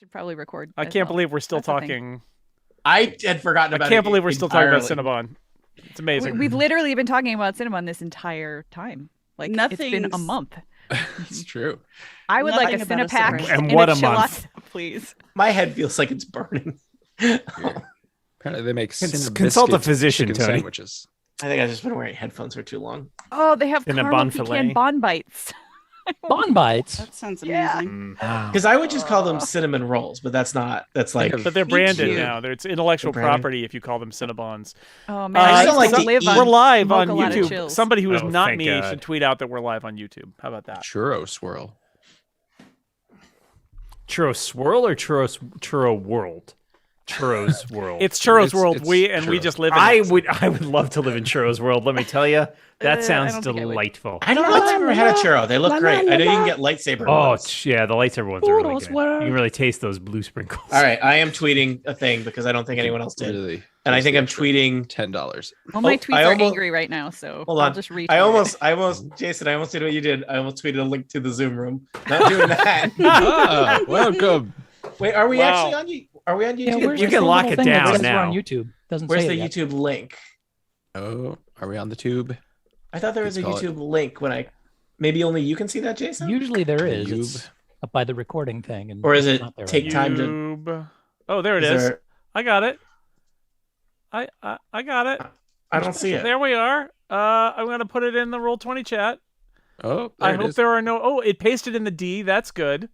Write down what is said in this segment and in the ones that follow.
Should probably record. I can't believe we're still talking. I had forgotten about it. I can't believe we're still talking about Cinnabon. It's amazing. We've literally been talking about Cinnabon this entire time. Like, it's been a month. It's true. I would like a Cinepack and what a month, please. My head feels like it's burning. Apparently, they make consult a physician, Tony. Sandwiches. I think I've just been wearing headphones for too long. Oh, they have caramel pecan bon bites. Bon bites. That sounds amazing. Because I would just call them cinnamon rolls, but that's not. That's like. But they're branded now. It's intellectual property if you call them Cinnabons. Oh man, I don't like to live eat. We're live on Mocha Lotta YouTube. Chills. Somebody who is not thank me God. should tweet out that we're live on YouTube. How about that? Churro swirl. Churro swirl or churro world? Churros world. It's Churros It's World. We churros. just live in I it. would love to live in churros world. Let me tell you, that I sounds don't think I would. delightful. I don't know if I've ever had a churro. They look great. I know you can get lightsaber. Oh ones. yeah, the lightsaber ones are really Churros good. world. You can really taste those blue sprinkles. All right, I am tweeting a thing because I don't think anyone else did, Really, and I think I'm tweeting. $10. Well, my Oh, tweets I are almost- angry right now, so Hold I'll on. just retweet. I almost, Jason. I almost did what you did. I almost tweeted a link to the Zoom room. Not doing that. Ah, welcome. Wait, are we Wow. actually on you? Are we on YouTube? where's You the can little lock thing it that down says now. We're on YouTube. Doesn't Where's say the it yet. YouTube link? Oh, are we on the tube? I thought there was a Let's call YouTube link when I. Maybe only you can see that, Jason. Usually there is. YouTube. It's up by the recording thing, and Or is it's it not there take right now. time to? YouTube. Oh, there it Is is. there- I got it. I got it. I don't see it. There we are. I'm gonna put it in the Roll20 chat. Oh, I there it hope is. there are no. Oh, it pasted in the D. That's good.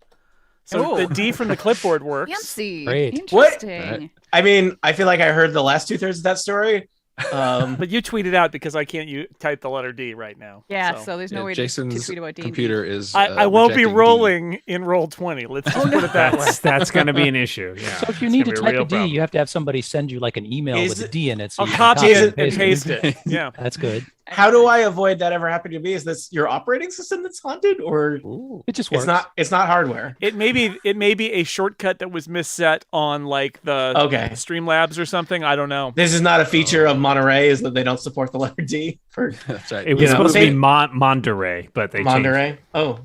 So Oh. the D from the clipboard works. Fancy. Great. What? Interesting. I mean, I feel like I heard the last 2/3 of that story. But you tweeted out because I can't type the letter D right now. Yeah, so there's no Yeah, way to Jason's tweet about D&D. computer is. I won't be rejecting D. rolling in Roll20. Let's just put it that way. That's going to be an issue. Yeah. So if you It's need to gonna be type real a D, problem. you have to have somebody send you like an email Is with a it- D in it. So I'll you can copy it and it. paste it. Yeah. That's good. How do I avoid that ever happening to me? Is this your operating system that's haunted, or It just works. it's not hardware? It may be a shortcut that was misset on like the Okay. Streamlabs or something. I don't know. This is not a feature of Monterey, is that they don't support the letter D for That's right. It was supposed to Say- be Monterey, but they changed Monterey. Oh,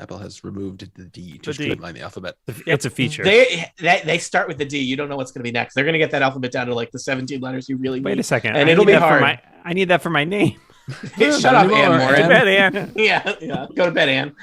Apple has removed the D The to D. streamline the alphabet. it. It's a feature. they start with the D. You don't know what's going to be next. They're going to get that alphabet down to like the 17 letters you really Wait need. a second. And I it'll need be that for hard. I need that for my name. Shut up, Ann Go Moran. to bed, Ann. Yeah. Go to bed, Ann.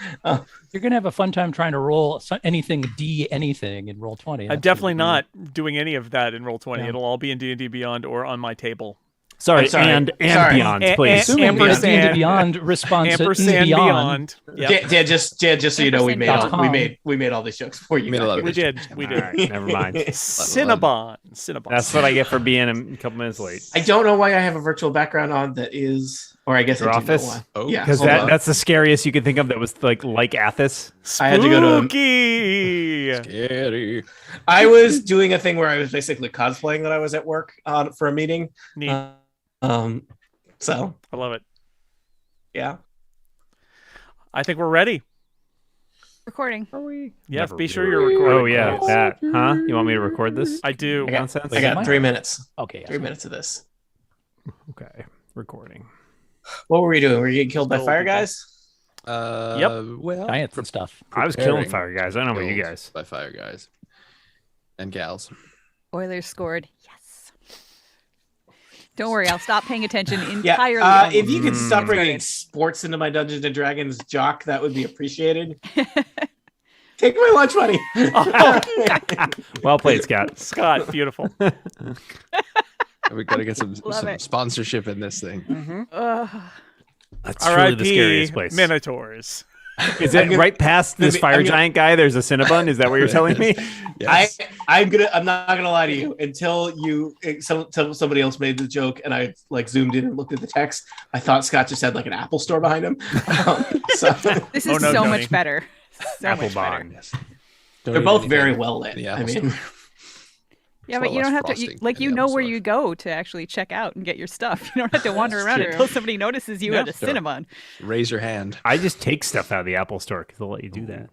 You're gonna have a fun time trying to roll anything D anything in roll 20. I'm definitely not doing any of that in Roll20. Yeah. It'll all be in D&D Beyond or on my table. Sorry, I'm sorry. and Sorry. beyond, A- please. Assuming the Ampersand- D&D Beyond response at Ampersand Beyond. Beyond. Yep. Dad, just so you know, we made Ampersand.com. we made all these jokes for you. Made a lot of We these. did. We All did. right, never mind. Cinnabon. That's what I get for being a couple minutes late. I don't know why I have a virtual background on that is, or I guess Your I do know office? why. Oh, yeah, Because hold on. that's the scariest you could think of that was like Athas. I had to go to a- Spooky. Scary. I was doing a thing where I was basically cosplaying that I was at work for a meeting. Neat. So I love it. yeah. I think we're ready. Recording. Yes, Never be sure really- you're recording. Oh yeah, that. Huh? You want me to record this? I do. I got- Nonsense. I got mine? 3 minutes. Okay. 3 minutes of this. Okay, recording. What were we doing? Were you getting killed by Still fire people. guys? Well, Giants and stuff. I was killing Preparing. fire guys. I don't know about you killed guys. by fire guys and gals. Oilers scored. Yes. Don't worry, I'll stop paying attention Yeah. entirely. If you could stop Mm. bringing sports into my Dungeons and Dragons jock, that would be appreciated. Take my lunch money. Well played, Scott. Scott, beautiful. We got to get some Love it. sponsorship in this thing. Ugh. That's truly the scariest R.I.P. place. Minotaurs. Is it right past this I'm fire gonna- giant guy? There's a Cinnabon. Is that what you're telling me? Yes. I'm not gonna lie to you. Until somebody else made the joke and I like zoomed in and looked at the text, I thought Scott just had like an Apple store behind him. So This Oh, is no, so Tony. much better. So much better. Applebon. Yes. they're both very well lit. The I Apple mean, Store. Yeah, It's but a you lot don't less have to, frosting like, in you the know Apple where Store. you go to actually check out and get your stuff. You don't have to wander That's around true. until somebody notices you Yeah. at a Sure. Cinnabon. Raise your hand. I just take stuff out of the Apple Store because they'll let you do that.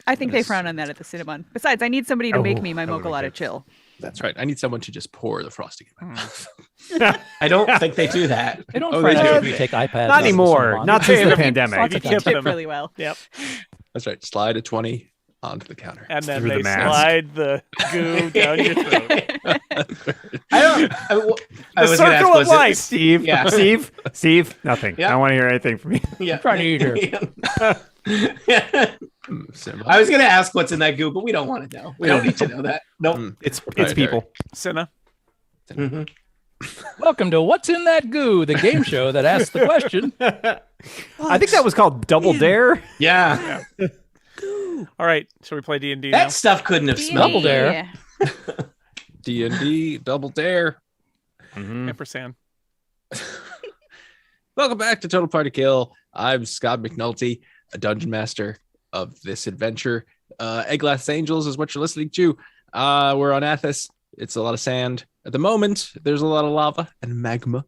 I think they frown on that at the Cinnabon. Besides, I need somebody to make me my that would Mocha be Lotta good. Chill. That's right. I need someone to just pour the frosting in my mouth. I don't think they do that. They don't Oh, frown they on do. you take iPads. Not out of the anymore. Cinnabon. Not since Hey, the if you- pandemic. lots You of tip times. them. really well. Yep. That's right. Slide a 20. onto the counter. And then Through the they mask. slide the goo down your throat. I The was gonna ask, circle of was it- life. Steve. Yeah. Steve. Nothing. Yeah. I don't want to hear anything from you. Yeah. trying to eat her. Simba. I was gonna ask what's in that goo, but we don't want to know. We don't need to know that. Nope. Mm, It's proprietary. people. Cinna. Mhm. Welcome to What's in That Goo, the game show that asks the question. I think that was called Double Dare. Yeah. All right. Shall we play D&D now? That stuff couldn't have smelled. Double Dare. D&D Double Dare. Mhm. Ampersand. Welcome back to Total Party Kill. I'm Scott McNulty, a dungeon master of this adventure. Eglath's Angels is what you're listening to. We're on Athas. It's a lot of sand. At the moment, there's a lot of lava and magma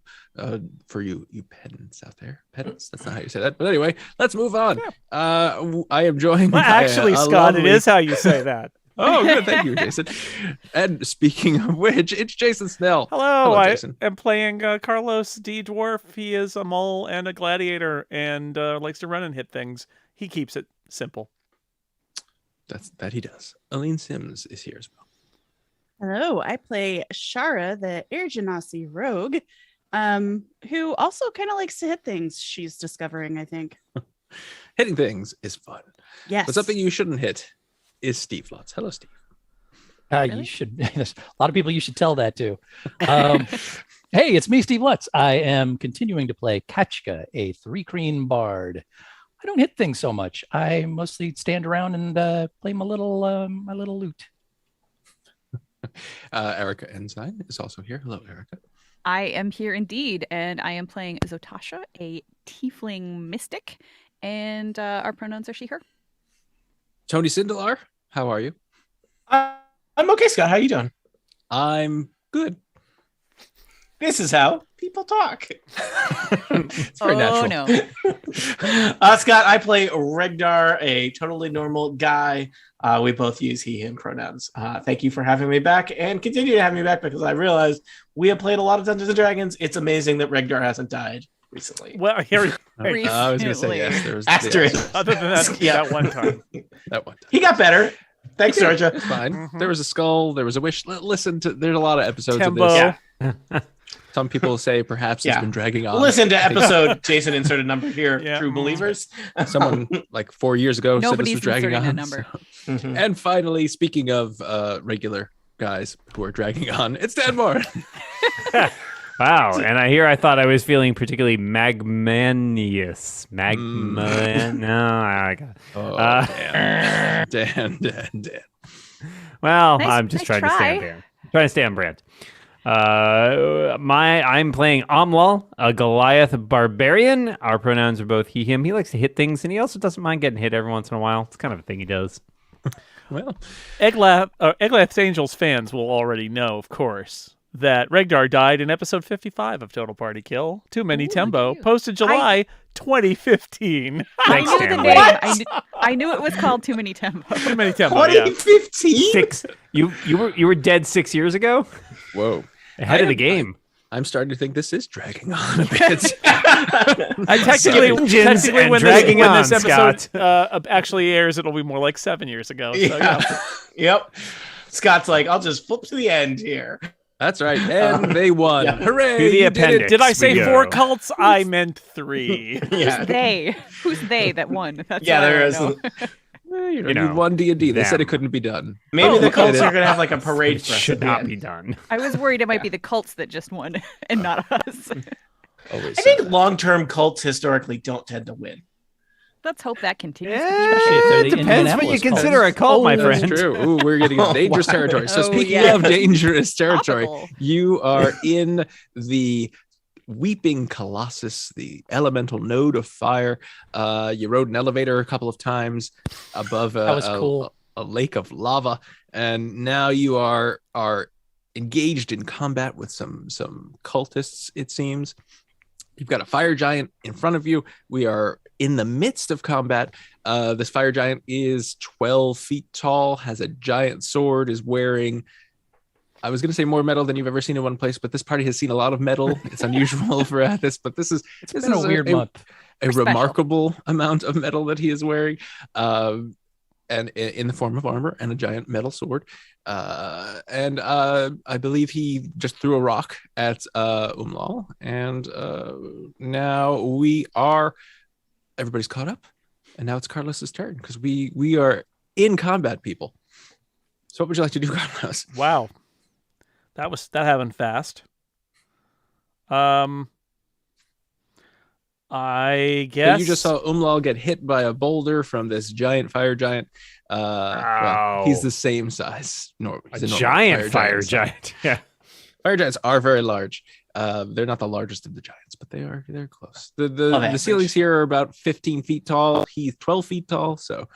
for you pedants out there. Pedants? That's not how you say that. But anyway, let's move on. I am joined Well, by actually, a Scott, lovely- it is how you say that. Oh, good. Thank you, Jason. And speaking of which, it's Jason Snell. Hello, I Jason. am playing Carlos D. Dwarf. He is a mole and a gladiator and likes to run and hit things. He keeps it simple. That he does. Aline Sims is here as well. Hello, I play Shara, the Air Genasi rogue, who also kind of likes to hit things. She's discovering, I think. Hitting things is fun. Yes. But something you shouldn't hit is Steve Lutz. Hello, Steve. Really? You should. There's a lot of people you should tell that to. Hey, it's me, Steve Lutz. I am continuing to play Kachka, a 3-creen bard. I don't hit things so much. I mostly stand around and play my little lute. Erica Ensign is also here. Hello, Erica. I am here indeed, and I am playing Zotasha, a tiefling mystic, and our pronouns are she, her. Tony Sindelar, how are you? I'm okay, Scott. How you doing? I'm good. This is how people talk. It's very Oh, natural. no. Scott, I play Regdar, a totally normal guy. We both use he, him pronouns. Thank you for having me back and continue to have me back because I realized we have played a lot of Dungeons and Dragons. It's amazing that Regdar hasn't died recently. Well, here, I was going to say Recently. yes. There was Asterisk. other than that, Yeah. that one time. that one. He got better. Thanks, Georgia. It's fine. Mhm. There was a skull. There was a wish. Listen to. There's a lot of episodes Tempo. of this. Yeah. Some people say perhaps it's Yeah. been dragging on. Listen to episode Jason inserted number here. Yeah. True believers. Someone like 4 years ago said this Nobody's was dragging inserting on. a number. Mhm. And finally, speaking of regular guys who are dragging on, it's Dan Moore. Wow. And I thought I was feeling particularly magmanious. No, I got. Oh, Uh, Dan. Well, Nice- I'm just nice trying to stay try. on brand. Trying to stay on brand. I'm playing Amlal, a Goliath barbarian. Our pronouns are both he, him. He likes to hit things, and he also doesn't mind getting hit every once in a while. It's kind of a thing he does. Well, Eglath's Angels fans will already know, of course, that Regdar died in episode 55 of Total Party Kill. Too Many Ooh, Tembo, look at you. posted July 2015. Thanks, I knew the Dan. name. What? I knew it was called Too Many Tempo. Too Many Tembo, yeah. 2015? 6. You were dead 6 years ago. whoa. Ahead of the game. I'm starting to think this is dragging on a bit. Technically, Engines and when dragging this, when on, this episode Scott. actually airs, it'll be more like 7 years ago. So, yeah. Yep. Scott's like, I'll just flip to the end here. That's right. And they won. Yeah. Hooray. To the you did it. appendix. Did I we say go. 4 cults? I meant 3. Yeah. They. Who's they that won? That's Yeah, what I there wanna is. know. You know, won D&D. They said them. it couldn't be done. Maybe Oh, the okay. cults are going to have like a parade It for us. should at the not end. be done. I was worried it might be the cults that just won and not us. Always. I think long-term cults historically don't tend to win. Let's hope that continues. Especially if they're It the depends what you Indianapolis consider a Colts. cult, my That's friend. true. Ooh, we're getting into dangerous Wow. territory. So Oh, speaking yeah. of dangerous territory, Topical. you are in the Weeping Colossus, the elemental node of fire. You rode an elevator a couple of times above That was cool. a lake of lava, and now you are engaged in combat with some cultists, it seems. You've got a fire giant in front of you. We are in the midst of combat. This fire giant is 12 feet tall, has a giant sword, is wearing, I was going to say more metal than you've ever seen in one place, but this party has seen a lot of metal. It's unusual for Athas, but this is Been a weird month. a We're special. remarkable amount of metal that he is wearing. and in the form of armor and a giant metal sword. And I believe he just threw a rock at Umlal. And now everybody's caught up. And now it's Carlos's turn because we are in combat, people. So what would you like to do, Carlos? Wow. That happened fast. I guess So you just saw Umlal get hit by a boulder from this giant fire giant. Well, he's the same size. A giant fire giant. Yeah. Fire giants are very large. They're not the largest of the giants, but they're close. The average. ceilings here are about 15 feet tall. He's 12 feet tall. So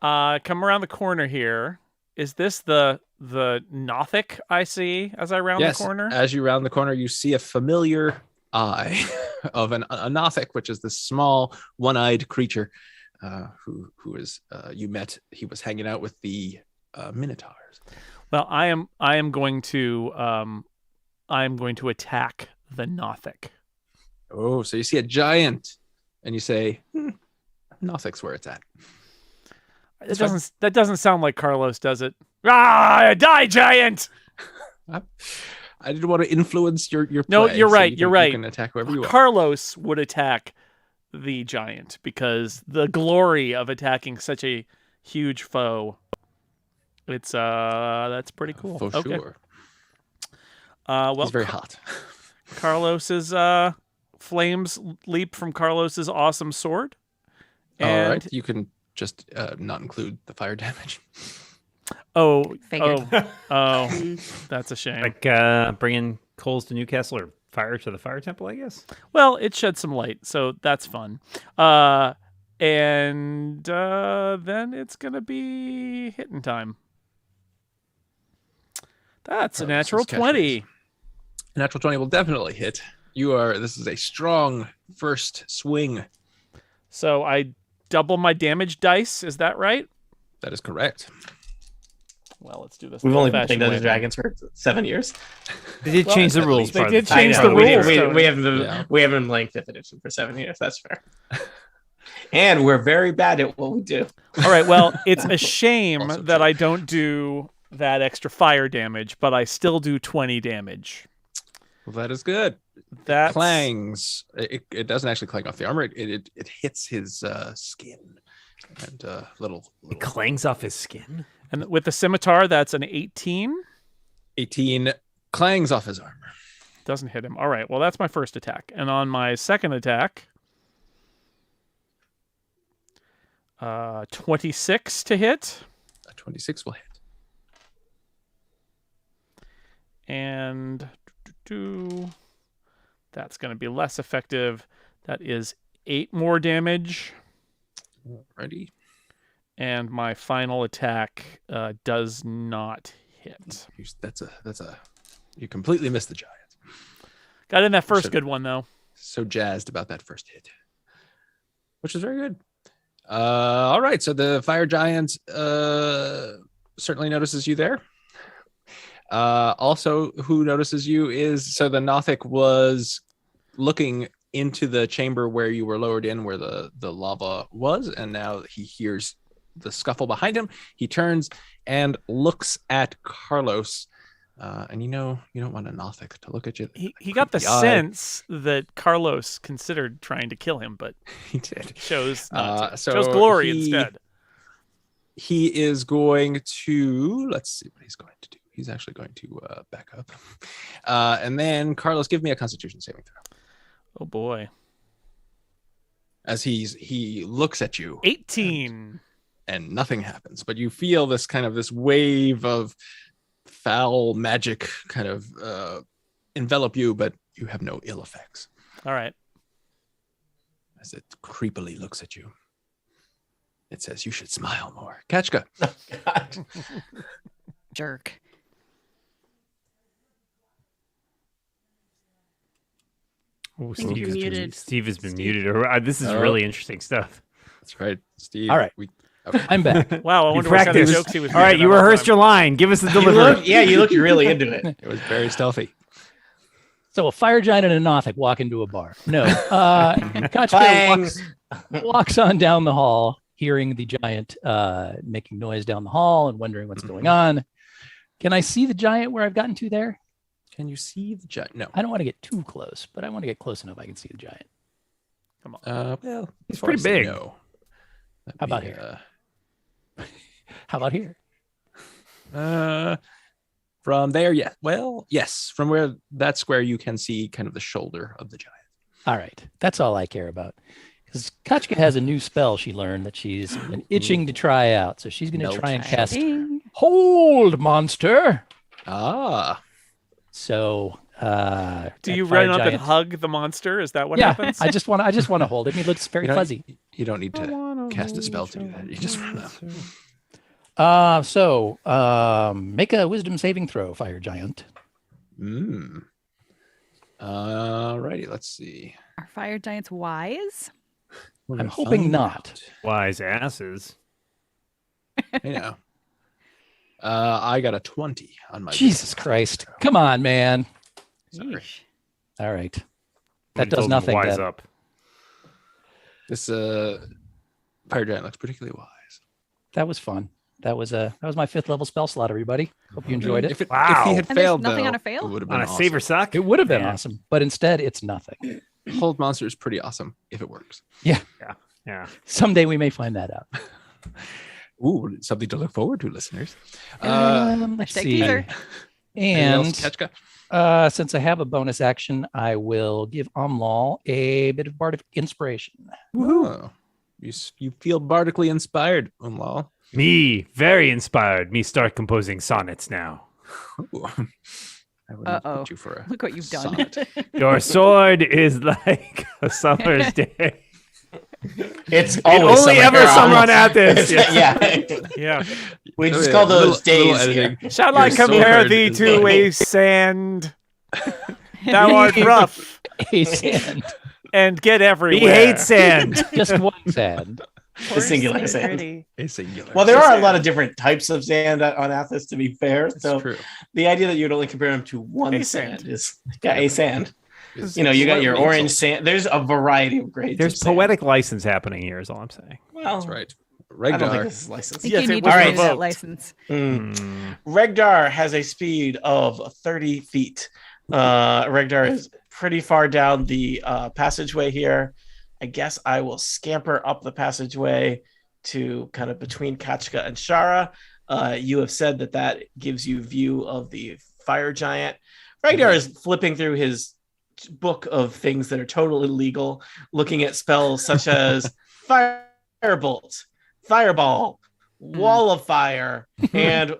come around the corner here. Is this the Nothic I see as I round the corner? As you round the corner, you see a familiar eye of a Nothic, which is this small one-eyed creature who is you met. He was hanging out with the Minotaurs. Well, I am going to attack the Nothic. Oh, so you see a giant, and you say, "Nothic's where it's at." That doesn't sound like Carlos, does it? Die, giant! I didn't want to influence your play. No, you're right. You You're right. You can attack whoever you want. Carlos would attack the giant because the glory of attacking such a huge foe. It's that's pretty cool. For okay. sure. Well, He's very hot. Carlos's flames leap from Carlos's awesome sword. All And right, you can just not include the fire damage. Figured. Oh, that's a shame. Like bringing coals to Newcastle or fire to the fire temple, I guess. Well, it shed some light, so that's fun. And then it's gonna be hitting time. That's a natural 20. A natural 20 will definitely hit. This is a strong first swing. So I double my damage dice. Is that right? That is correct. Well, let's do this. We've the only been old-fashioned playing way. Dungeons and Dragons for 7 years. They did Well, change the at rules. least. They part of did the change time. the We, rules. we haven't Yeah. we haven't been playing 5th edition for 7 years. That's fair. And we're very bad at what we do. All right. Well, it's a shame Also that true. I don't do that extra fire damage, but I still do 20 damage. Well, that is good. That Clangs. It doesn't actually clang off the armor. It hits his skin and little It clangs off his skin. And with the scimitar, that's an 18. 18 clangs off his armor. Doesn't hit him. All right. Well, that's my first attack. And on my second attack, 26 to hit. A 26 will hit. And that's going to be less effective. That is 8 more damage. Alrighty. And my final attack does not hit. You completely missed the giant. Got in that first Should- good one, though. So jazzed about that first hit, which is very good. All right, so the fire giant certainly notices you there. Also, who notices you is the Nothic was looking into the chamber where you were lowered in, where the lava was, and now he hears the scuffle behind him. He turns and looks at Carlos. And you don't want a Nothic to look at you. He got the creepy eye. sense that Carlos considered trying to kill him, but He did. chose not to. So chose glory he- instead. He is going to, let's see what he's going to do. He's actually going to back up. And then, Carlos, give me a Constitution saving throw. Oh, boy. As he looks at you 18. and nothing happens, but you feel this wave of foul magic kind of envelop you, but you have no ill effects. All right. As it creepily looks at you, it says, "You should smile more." Kachka. God. Jerk. Oh, think you're muted. Steve has been muted. This is Oh. really interesting stuff. That's right, Steve. All right. I'm back. Wow, I You wonder what kind of practiced. jokes he was All right, making you that whole rehearsed time. your line. Give us the You delivery. looked really into it. It was very stealthy. So a fire giant and a Nothic walk into a bar. No. Kachka Clang. walks on down the hall. hearing the giant making noise down the hall and wondering what's going on. Can I see the giant where I've gotten to there? Can you see the giant? No. I don't want to get too close, but I want to get close enough I can see the giant. Come on. Well, It's as far pretty as I big. know, that'd How about be, here? How about here? From there, yeah. Well, yes. From where that square, you can see kind of the shoulder of the giant. All right. That's all I care about. Because Kachka has a new spell she learned that she's been itching to try out. So she's going to try and cast Ding. Hold Monster. Ah, So Do you that fire run up and giant- hug the monster? Is that what Yeah, happens? I just want to hold it. It looks very fuzzy. You don't need to cast a spell to do that. You just run up. Make a wisdom saving throw, fire giant. Alrighty, let's see. Are fire giants wise? We're I'm gonna hoping find not. out. Wise asses. You know. I got a 20 on my Jesus Christ. Come on, man. Sorry. Yeesh. All right. When That you does told them nothing. Wise That, up. This fire giant looks particularly wise. that was fun. That was my 5th level spell slot, everybody. Hope you enjoyed it. If Wow. he had And there's failed, nothing though, on a fail? it would have been On a awesome. saver sock? It would have been Yeah. awesome, but instead it's nothing. Hold monster is pretty awesome if it works. Yeah. Someday we may find that out. Ooh, something to look forward to, listeners. Let's Hashtag see. teaser. Anything else, And Ketchka? since I have a bonus action, I will give Umlal a bit of bardic inspiration. Oh, you feel bardically inspired, Umlal. Me, very inspired. Me start composing sonnets now. Ooh. I wouldn't Uh-oh. put you for a Look what you've done. sonnet. Your sword is like a summer's day. It's It always only summer ever here, summer on honestly. Athas. Yeah. Yeah. We just Yeah, call those little days here. editing. Shall Your I compare sword thee is to like- a sand? Thou art rough A sand. and get We everywhere. hate sand. Just one sand. The singular Horse sand. pretty. A singular. Well, there are a lot of different types of sand on Athas, to be fair. That's So true. the idea that you'd only compare them to one A sand sand. is a sand. It's You know, you got your slightly orange insulting. sand. There's a variety of grades. There's of sand. poetic license happening here, is all I'm saying. Well, That's right. I don't think Regdar. this is licensed. I think Yes, you it need was to Alright. renew that revoked. license. Regdar has a speed of 30 feet. Regdar is pretty far down the passageway here. I guess I will scamper up the passageway to kind of between Kachka and Shara. You have said that gives you view of the fire giant. Regdar is flipping through his book of things that are totally legal, looking at spells such as firebolt, fireball, wall of fire, and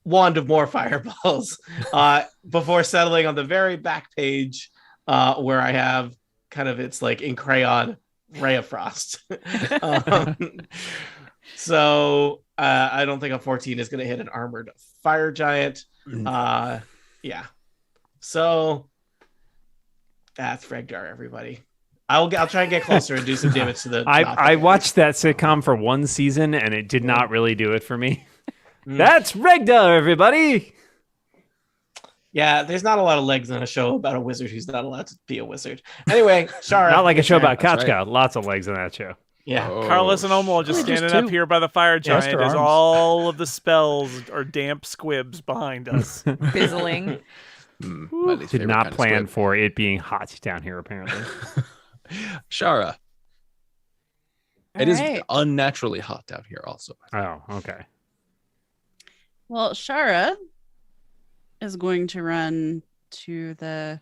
wand of more fireballs, before settling on the very back page where I have kind of, it's like in crayon, ray of frost. So I don't think a 14 is going to hit an armored fire giant. Yeah. So that's Regdar, everybody. I'll try and get closer and do some damage to the. I watched that sitcom for one season and it did not really do it for me. Mm. That's Regdar, everybody. Yeah, there's not a lot of legs on a show about a wizard who's not allowed to be a wizard. Anyway, Shara. Not like a show about That's Kachka. Lots of legs on that show. Yeah. Oh, Carlos and Omol just Really, just standing up two. here by the fire Just giant her as arms. all of the spells are damp squibs behind us. Fizzling. My least Did favorite not kind of plan squib. for it being hot down here, apparently. Shara. It is Alright. unnaturally hot down here, also. Oh, okay. Well, Shara is going to run to the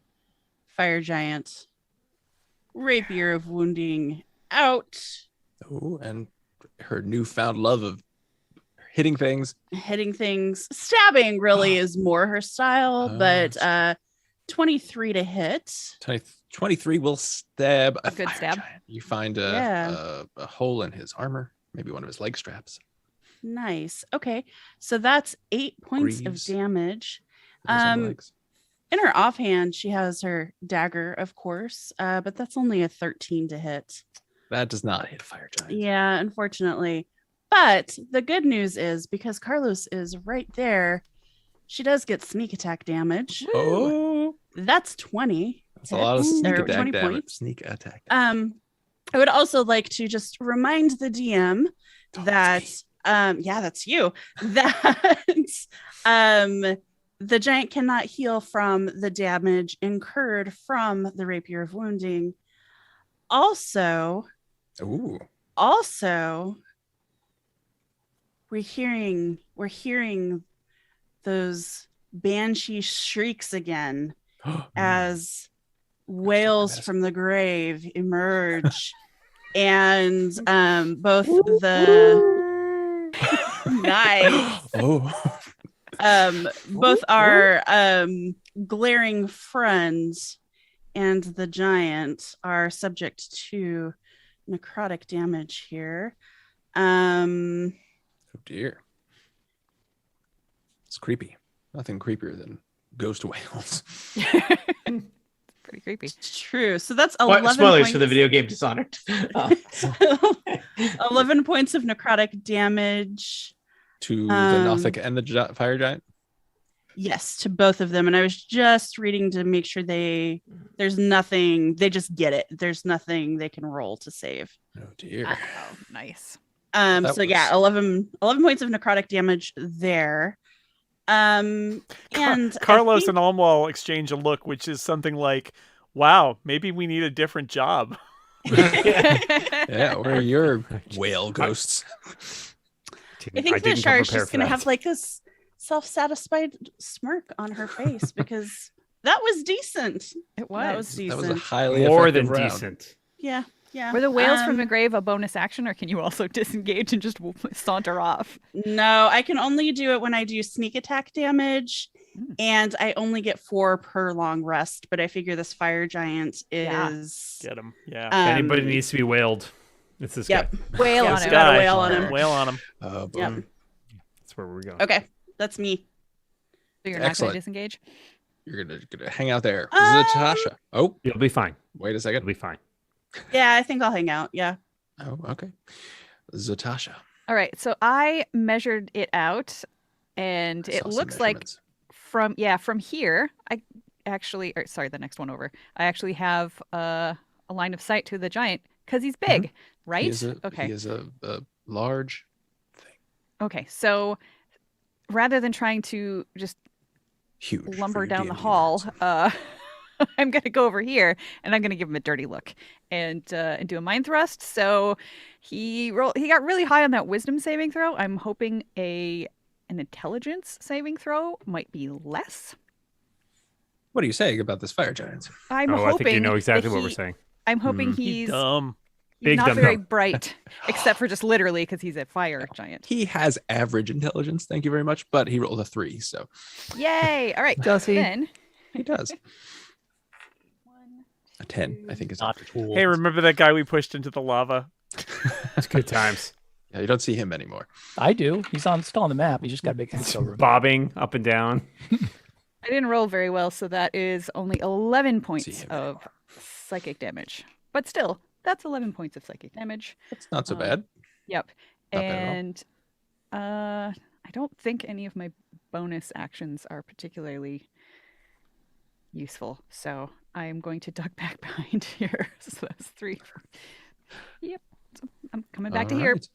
fire giant, rapier of wounding out, Oh, and her newfound love of hitting things. hitting things. Stabbing really is more her style, Oh, but 23 to hit. 23 will stab a Good fire stab. giant. You find a hole in his armor, maybe one of his leg straps. Nice. Okay. So that's 8 points Greaves. of damage. There's some legs. In her offhand, she has her dagger, of course, but that's only a 13 to hit. That does not hit a fire giant. Yeah, unfortunately. But the good news is because Carlos is right there, she does get sneak attack damage. Oh, That's 20. that's a lot of hits, sneak or attack 20 damage. points. Sneak attack. I would also like to just remind the DM that, yeah, that's you, that the giant cannot heal from the damage incurred from the Rapier of Wounding. Also, Ooh. we're hearing those banshee shrieks again as wails from the grave emerge, and both the nice both our glaring friends and the giant are subject to necrotic damage here. Oh dear. It's creepy. Nothing creepier than ghost whales. Pretty creepy. It's true. So that's 11 Spoilers points. for the video game Dishonored. 11 points of necrotic damage. To the Nothic and the fire giant? Yes, to both of them. And I was just reading to make sure there's nothing, they just get it. There's nothing they can roll to save. Oh dear. Oh, nice. Yeah, 11 points of necrotic damage there. And Carlos and Almwal exchange a look, which is something like, wow, maybe we need a different job. Yeah, where are your whale ghosts? I think that Shara's just going to have like this self-satisfied smirk on her face because that was decent. It was. That was decent. That was a highly More effective than round. decent. Yeah. Were the whales from the grave a bonus action, or can you also disengage and just saunter off? No, I can only do it when I do sneak attack damage, and I only get 4 per long rest. But I figure this fire giant is Get him. Yeah. Anybody needs to be whaled. It's this guy. Whale on This him. guy. Whale on him. Whale on him. Boom. Yep. That's where we're going. Okay, that's me. So you're not going Excellent. to disengage? You're gonna hang out there. Um, Zatasha. Oh, You'll be fine. wait a You'll second. be fine. Yeah, I think I'll hang out. Yeah. Oh, okay. Zatasha. All right. So I measured it out, and I it saw some looks like measurements. from here, I actually, or sorry, the next one over, I actually have a line of sight to the giant because he's big, right? He is Okay. He is a large thing. Okay. So rather than trying to just Huge. lumber for your down the D&D hall, nerds. I'm gonna go over here and I'm gonna give him a dirty look and do a mind thrust. So he got really high on that wisdom saving throw. I'm hoping an intelligence saving throw might be less. What are you saying about this fire giant? I'm I hoping think you know that exactly what we're saying. I'm hoping He's he's dumb. Big not dumb very dumb. bright, except for just literally because he's a fire giant. He has average intelligence, thank you very much, but he rolled a 3, so Yay! All right, Does he? Then he does. A 10, I think is Not cool. Hey, remember that guy we pushed into the lava? It's good times. Yeah, you don't see him anymore. I do. He's still on the map. He just got a big head over. Bobbing up and down. I didn't roll very well, so that is only 11 points him of psychic damage. But still, that's 11 points of psychic damage. It's not so Um, bad. Yep. Not bad at all. And I don't think any of my bonus actions are particularly useful. So I am going to duck back behind here. So that's 3. Yep. So I'm coming back to here. Alright.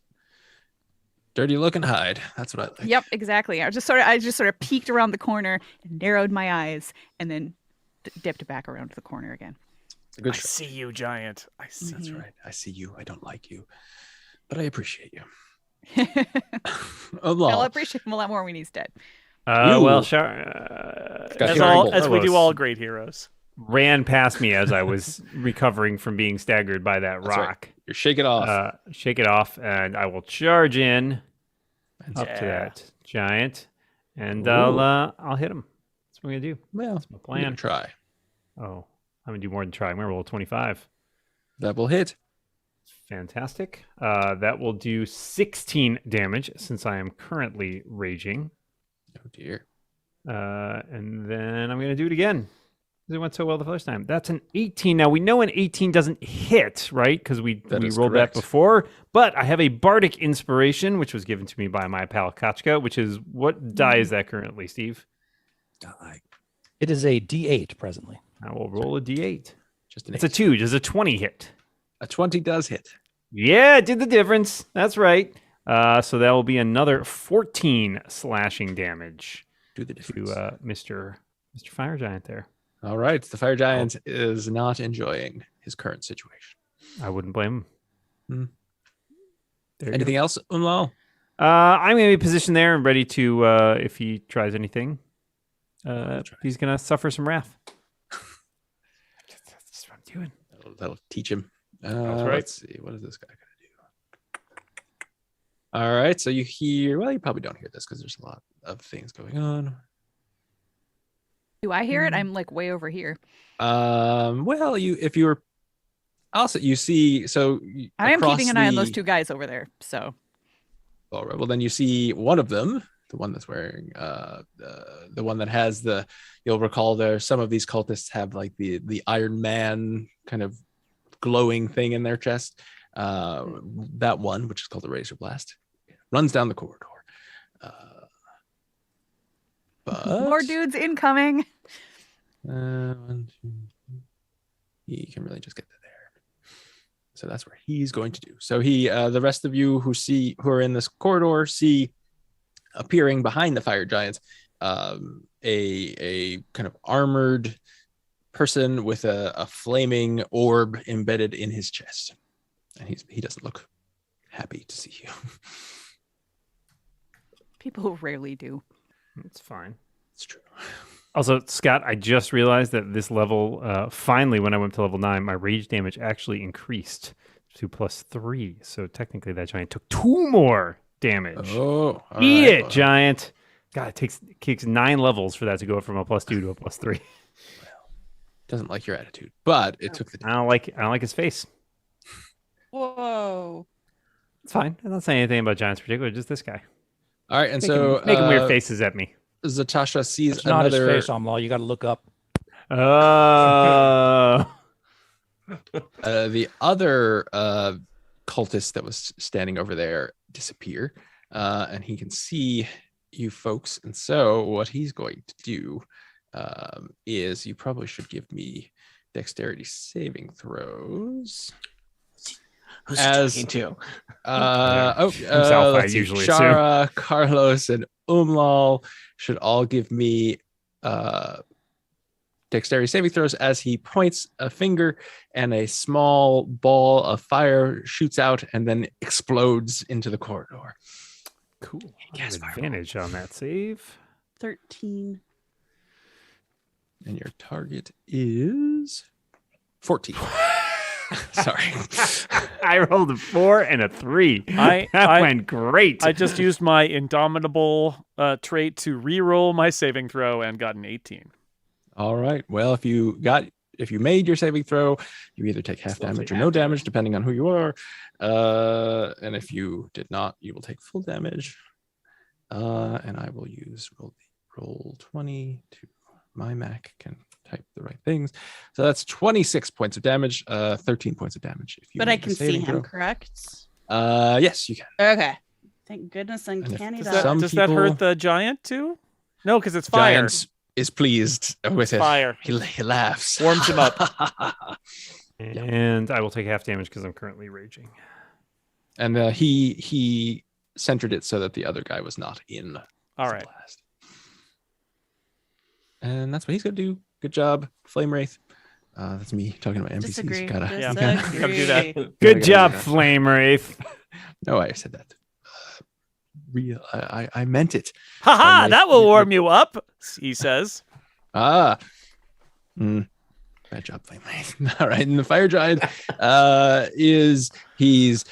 Dirty look and hide. That's what I like. Yep, exactly. I just sort of peeked around the corner and narrowed my eyes and then dipped back around the corner again. It's a good I shot. see you, giant. I see That's you. right. I see you. I don't like you, but I appreciate you. I'll Allah. appreciate him a lot more when he's dead. Well, Got As, your all, angle. as we do Carlos all great heroes. ran past me as I was recovering from being staggered by that That's right. rock. You're shaking off. Shake it off, and I will charge in up to Yeah. that giant, and Ooh. I'll hit him. That's what I'm gonna do. Well, That's my I'm gonna plan. try. Oh, I'm gonna do more than try. I'm gonna roll a 25. That will hit. Fantastic. That will do 16 damage since I am currently raging. Oh dear. And then I'm going to do it again. It went so well the first time. That's an 18. Now, we know an 18 doesn't hit, right? Because we That is rolled correct. that before. But I have a bardic inspiration, which was given to me by my pal Kachka, which is what die is that currently, Steve? It is a D8 presently. I will roll a d8. Just an It's a eight. 2. Does a 20 hit? A 20 does hit. Yeah, it did the difference. That's right. So that will be another 14 slashing damage Do the to difference. Mr. Fire Giant there. All right. The fire giant is not enjoying his current situation. I wouldn't blame him. There you Anything else, Umlal? go. I'm going to be positioned there and ready to, if he tries anything, he's going to suffer some wrath. That's what I'm doing. That'll teach him. That's right. Let's see. What is this guy going to do? All right. So you hear, well, you probably don't hear this because there's a lot of things going on. Do I hear it? I'm like way over here. Well, if you were also, you see, so I am across keeping an eye on those the- two guys over there. So All right. Well, then you see one of them, the one that's wearing, the one that has the. You'll recall there. Some of these cultists have like the Iron Man kind of glowing thing in their chest. That one, which is called the Razor Blast, runs down the corridor. But more dudes incoming. one, two, he can really just get to there. So that's where he's going to do. So the rest of you who are in this corridor see appearing behind the fire giants, a kind of armored person with a flaming orb embedded in his chest, and he doesn't look happy to see you. People rarely do. It's fine. It's true. Also, Scott, I just realized that this level, finally, when I went to level 9, my rage damage actually increased to +3. So technically, that giant took 2 more damage. Oh, all Eat right. it, giant! God, it takes 9 levels for that to go from a +2 to a +3. Doesn't like your attitude, but it took the. I don't like his face. Whoa. It's fine. I'm not saying anything about giants in particular. Just this guy All right, and so making weird faces at me. Zatasha sees It's not his another. face, Amlal. You got to look up. The other cultist that was standing over there disappear, and he can see you folks. And so what he's going to do is you probably should give me dexterity saving throws. Who's As- talking to? Himself, I Let's see. usually Shara, Carlos, and Umlal should all give me dexterity saving throws as he points a finger and a small ball of fire shoots out and then explodes into the corridor. Cool. I Yes, have fireball. advantage on that save. 13. And your target is 14. Sorry. I rolled a 4 and a 3. I went great. I just used my indomitable trait to re-roll my saving throw and got an 18. All right. Well, if you made your saving throw, you either take half Slowly damage or half no damage, depending on who you are. And if you did not, you will take full damage. And I will use roll 20 to my Mac can type the right things. So that's 26 points of damage, 13 points of damage. If you But I make a can see saving him, throw. correct? Yes, you can. Okay. Thank goodness if- uncanny Does dodge. that, Some does that people- hurt the giant too? No, because it's fire. Giant is pleased with it. Fire. He laughs. Warms him up. And I will take half damage because I'm currently raging. And he centered it so that the other guy was not in. All the right. blast. And that's what he's gonna do. Good job, Flame Wraith. That's me talking about NPCs. Disagree. You gotta, Yeah. you gotta- You gotta do that. Good gotta- job, gotta- Flame Wraith. No, I said that. Real. I meant it. Haha, like, that will you- warm you up, he says. Bad job, Flame Wraith. All right, and the fire giant he's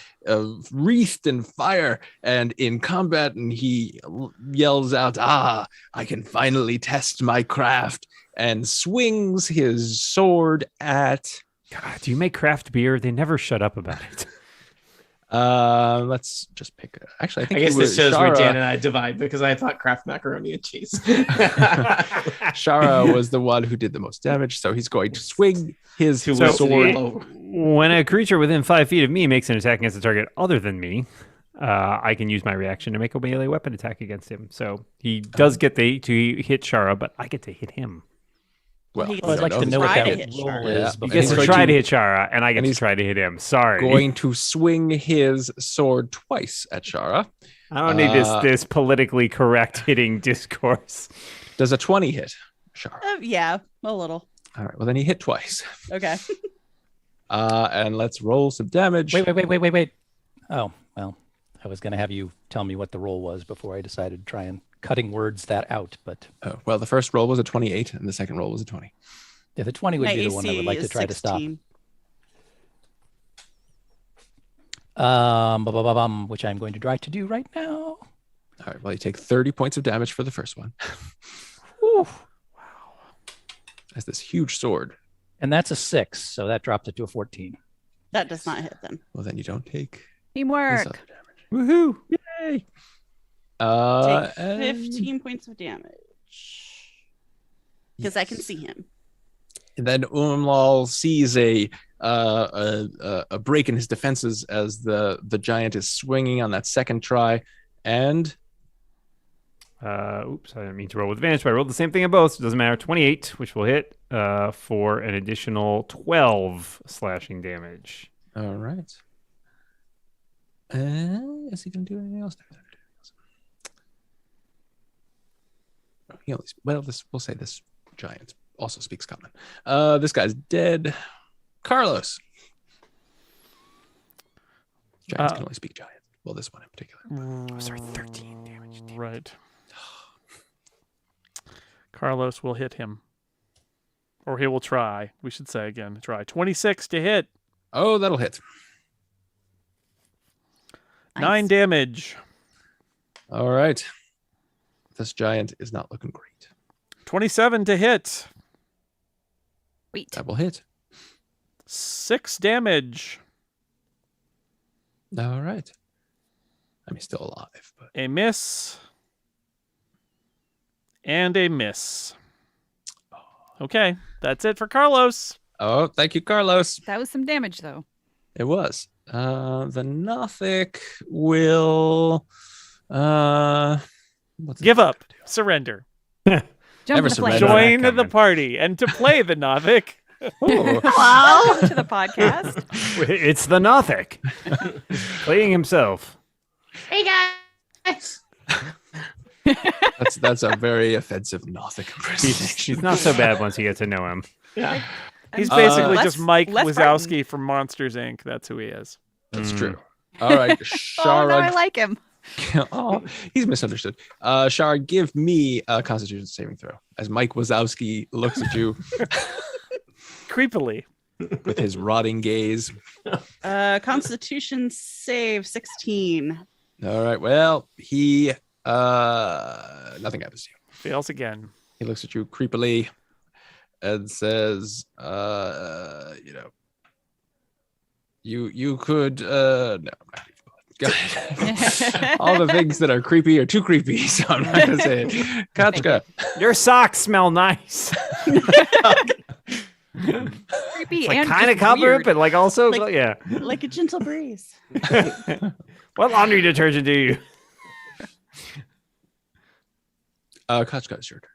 wreathed in fire and in combat, and he yells out, I can finally test my craft, and swings his sword at God, do you make craft beer? They never shut up about it. let's just pick actually I I think guess it this was shows where Shara. Dan and I divide because I thought Kraft macaroni and cheese. Shara was the one who did the most damage, so he's going to swing his Who So- was sword. low. When a creature within 5 feet of me makes an attack against a target other than me, I can use my reaction to make a melee weapon attack against him. So he does get to hit Shara, but I get to hit him. Well, He Well, I'd we like don't to know this what try that to hit roll Shara. is. He He before gets to going try to- to hit Shara, and I get and to he's try to hit him. Sorry. going to swing his sword twice at Shara. I don't need Uh, this politically correct hitting discourse. Does a 20 hit Shara? Yeah, a little. All right. Well, then he hit twice. Okay. And let's roll some damage. Wait. Oh, well, I was going to have you tell me what the roll was before I decided to try and cutting words that out. But Oh, well, the first roll was a 28, and the second roll was a 20. yeah, the 20 would My be the one I would AC like to is try to stop. 16. Which I'm going to try to do right now. All right. Well, you take 30 points of damage for the first one. Whew. As this huge sword. And that's a 6, so that dropped it to a 14. That does not hit then. Well, then you don't take this Teamwork. other damage. Woohoo! Yay! Take And 15 points of damage. Because I can see him. And then Umlal sees a break in his defenses as the giant is swinging on that second try, and Oops, I didn't mean to roll with advantage, but I rolled the same thing on both, so it doesn't matter. 28, which will hit for an additional 12 slashing damage. all right. Is he going to do anything else? No, he only, well, we'll say this giant also speaks common. This guy's dead. Carlos. Giants can only speak giant. Well, this one in particular. Oh, sorry, 13 damage. Damn it. Right. Carlos will hit him. Or he will try. We should say again. Try. 26 to hit. Oh, that'll hit. 9 damage. All right. This giant is not looking great. 27 to hit. Sweet. That will hit. 6 damage. All right. I mean, still alive, but A miss. And a miss. Okay. That's it for Carlos. oh, thank you, Carlos. That was some damage, though. It was. The Nothic will what's it Give gonna up. Surrender. Jump Never in the flame. surrender. Join that the coming. party. And to play the Nothic. do? Oh, Welcome to the podcast. It's the Nothic playing himself. Hey guys. that's a very offensive Nothic impersonation. He's not so bad once you get to know him. Yeah. He's Uh, basically less- just Mike less Wazowski from Monsters, Inc. That's who he is. That's Mm. true. All right, Oh, no, I Shara. like him. Oh, he's misunderstood. Shara, give me a Constitution saving throw as Mike Wazowski looks at you Creepily. with his rotting gaze. Constitution save 16. All right. Well, he nothing happens to you. Fails again. He looks at you creepily and says, you could no, I'm not even God. All the things that are creepy are too creepy, so I'm not gonna say it. Kachka. Your socks smell nice. Creepy Like and kind of just cover, weird. but like also, Like- yeah. Like a gentle breeze. What laundry detergent do you? Kachka, it's your turn.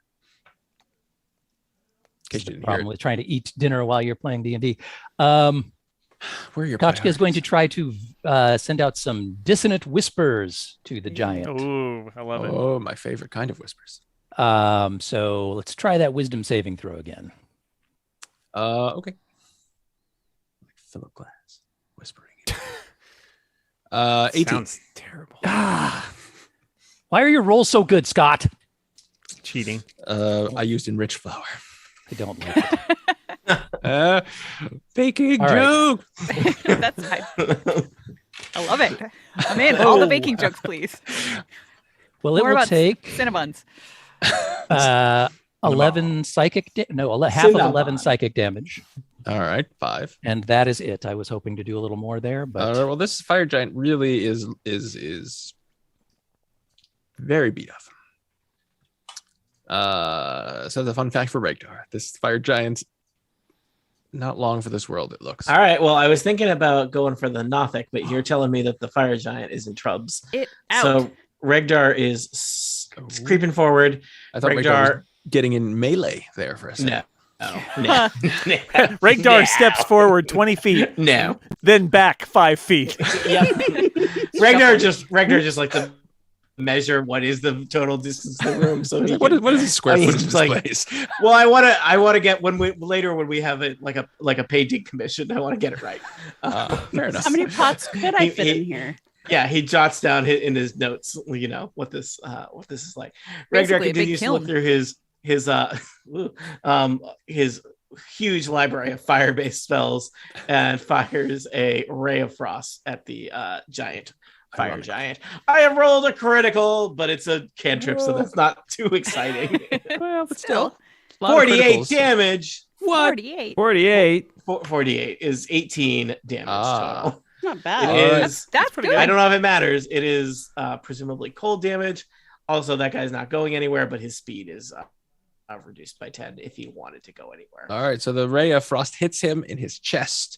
In case you The didn't hear problem it. with trying to eat dinner while you're playing D&D. Where are your Kachka is going to priorities? try to send out some dissonant whispers to the giant. Ooh, I love it. Oh, my favorite kind of whispers. So let's try that wisdom saving throw again. Okay. Like Philip Glass whispering. 18. Sounds terrible. Why are your rolls so good, Scott? Cheating. I used enriched flour. I don't like it. Baking All right. joke. That's I love it. I'm in. All the baking jokes, please. Well, it More will about take Cinnabons. 11 psychic, half of 11 Cinnabon. psychic damage. All right, 5. And that is it. I was hoping to do a little more there, but Well, this fire giant really is very beat up. So the fun fact for Regdar: this fire giant, not long for this world. It looks. All right. Well, I was thinking about going for the Nothic, but you're telling me that the fire giant is in trubs. It out. So Regdar is creeping forward. I thought Regdar was getting in melee there for a second. No. No. Regdar steps forward 20 feet, No. then back 5 feet. Yep. Ragnar just like to measure what is the total distance to the room. So he What is the square he's footage of this like- place? well, I want to get when we have it like a painting commission. I want to get it right. Fair enough. How many pots could I fit He- in here? Yeah, he jots down in his notes, what this is like. Ragnar Basically a big continues to look kiln. through his huge library of fire-based spells and fires a ray of frost at the giant fire Ironic. giant. I have rolled a critical, but it's a cantrip, so that's not too exciting. Well, but Still, a lot of 48 criticals. damage. What? 48. 48. 48 is 18 damage total. Not It bad. Alright. is. That's pretty good. I don't know if it matters. It is presumably cold damage. Also, that guy's not going anywhere, but his speed is reduced by 10 if he wanted to go anywhere. All right, so the ray of frost hits him in his chest.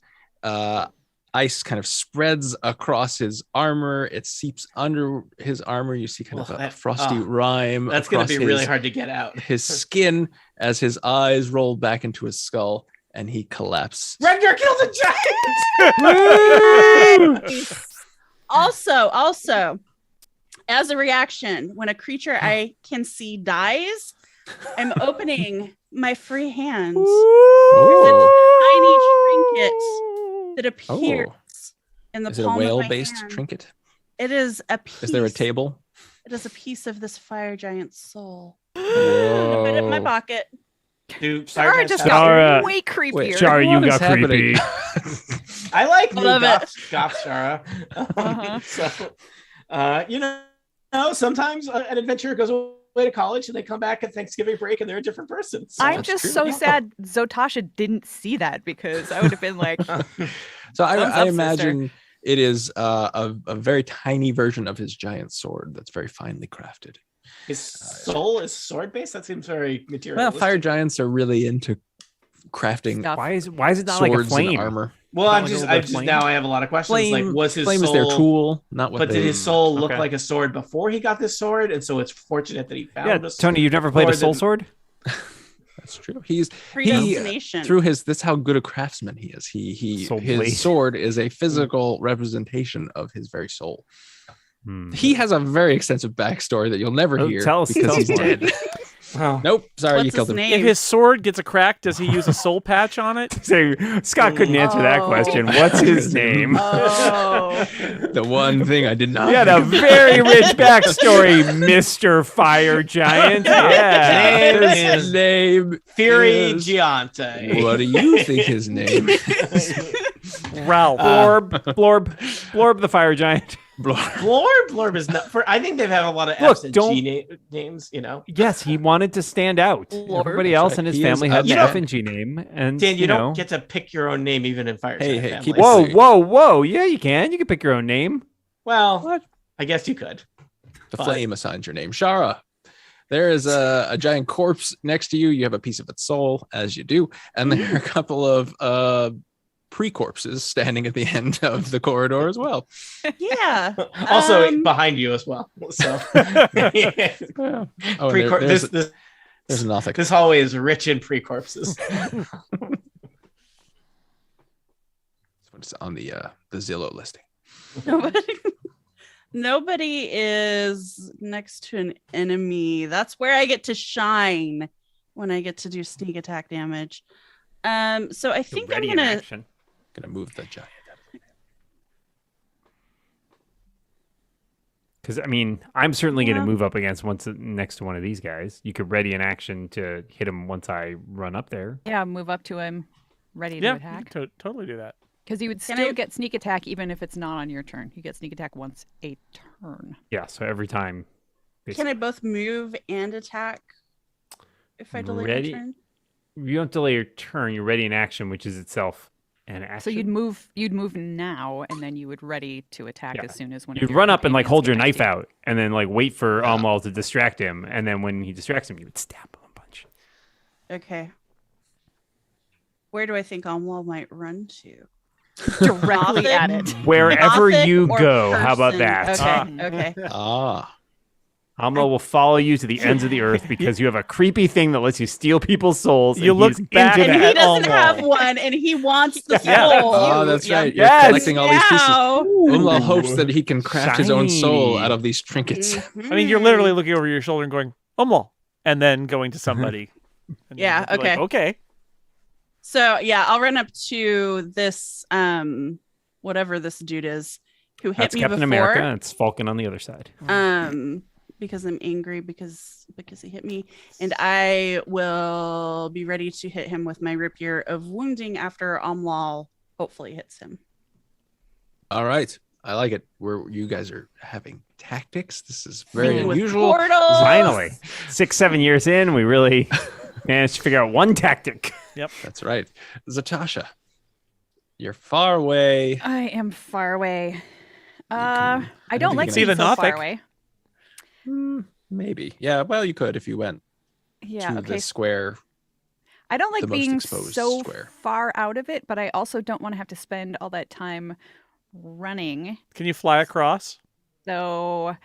Ice kind of spreads across his armor. It seeps under his armor. You see kind of Well, a that- frosty rime. That's going to across be really his- hard to get out. His skin as his eyes roll back into his skull and he collapses. Ragnar killed a giant! Also, as a reaction, when a creature I can see dies, I'm opening my free hands. Tiny trinket that appears in the Is it a palm of my whale-based hand. trinket? It is a piece. Is there a table? It is a piece of this fire giant's soul. Whoa. Put it in my pocket. Dude, Sarah just Shara. got way creepier. Shara, you What is got creepy. happening? I like I new love goth Shara. Uh-huh. So, you know, sometimes an adventurer goes away to college and they come back at Thanksgiving break and they're a different person. So I'm it's just true. so sad Zotasha didn't see that because I would have been like, So Thumbs I up, imagine it is a very tiny version of his giant sword that's very finely crafted. His soul is sword based. That seems very Well, materialistic. fire giants are really into crafting Stuff. Why is it not like a swords and flame? armor. Well, Not I'm like a just little bit of flame? now I have a lot of questions. Flame, Like, was his flame soul, is their tool, not what but they. did his soul look Okay. like a sword before he got this sword? And so it's fortunate that he found Yeah, a Tony, you've never played a more soul than- sword? That's true. He's Predestination. through his. That's how good a craftsman he is. Soul His blade. sword is a physical representation of his very soul. Hmm. He has a very extensive backstory that you'll never Oh, hear tell us- because tell he's us more. dead. Wow. Nope, sorry, What's you killed his him. name? If his sword gets a crack, does he use a soul patch on it? So Scott couldn't answer that Oh. question. What's his name? oh, The one thing I did not. You had a very rich backstory, Mr. Fire Giant. Yeah. Name His is name. Fury is- Giante. What do you think his name is? Ralph. Blorb the Fire Giant. Blorb is not for. I think they've had a lot of Look, F's and don't- G names. You know, Yes, he wanted to stand out. Blorb. Everybody That's else right. in his He is family had a an F giant. and G name, and Dan, you know. don't get to pick your own name even in Fire Hey, Giant hey, families. keep it Whoa, Let's see. whoa! Yeah, you can. You can pick your own name. Well, What? I guess you could. The Fine. flame assigns your name. Shara. There is a giant corpse next to you. You have a piece of its soul, as you do. And there are a couple of pre-corpses standing at the end of the corridor as well. Yeah. Also Um, behind you as well. So Oh, and there's this nothing. this hallway is rich in pre-corpses. It's on the Zillow listing. Nobody is next to an enemy. That's where I get to shine when I get to do sneak attack damage. So I think I'm Ready in gonna. action. Gonna move the giant. Because I mean, I'm certainly going Yeah. to move up against next to one of these guys. You could ready an action to hit him once I run up there. yeah, move up to him, ready to Yeah, attack. totally do that. Because you would Can still I- get sneak attack even if it's not on your turn. You get sneak attack once a turn. Yeah. So every time. Can I both move and attack if I delay Ready? my turn? You don't delay your turn. You're ready in action, which is itself an action. So you'd move now, and then you would ready to attack Yeah. as soon as one. You'd of your run up and like companions hold your get next knife to you. out, and then like wait for Almal to distract him, and then when he distracts him, you would stab him a bunch. Okay. Where do I think Omwal might run to? Directly at Gothic? it. Wherever Gothic you or go, how about person? that? Okay. Okay. Ah, Amlo will follow you to the ends of the earth because you have a creepy thing that lets you steal people's souls. You and look he's back into And that. he doesn't Almo. have one, and he wants the Yeah. soul. Oh, that's Yeah. right. You're Yes. collecting all these pieces. Meow. Umla hopes that he can craft his own soul Shiny. out of these trinkets. I mean, you're literally looking over your shoulder and going, Omo, and then going to somebody. And Yeah, you'll be like, okay. okay. So yeah, I'll run up to this whatever this dude is who hit That's me Captain before. America, and it's Falcon on the other side. Because I'm angry because he hit me, and I will be ready to hit him with my rapier of wounding after Amlal hopefully hits him. All right. I like it. You guys are having tactics. This is very With unusual. portals! Finally, 6-7 years in, we really managed to figure out one tactic. That's right. Zatasha, you're far away. I am far away. can- I don't you like can being see so the far Nothic. away. Maybe. Yeah, well, you could if you went Yeah, to okay. the square. I don't like the most being exposed so square. far out of it, but I also don't want to have to spend all that time running. Can you fly across? So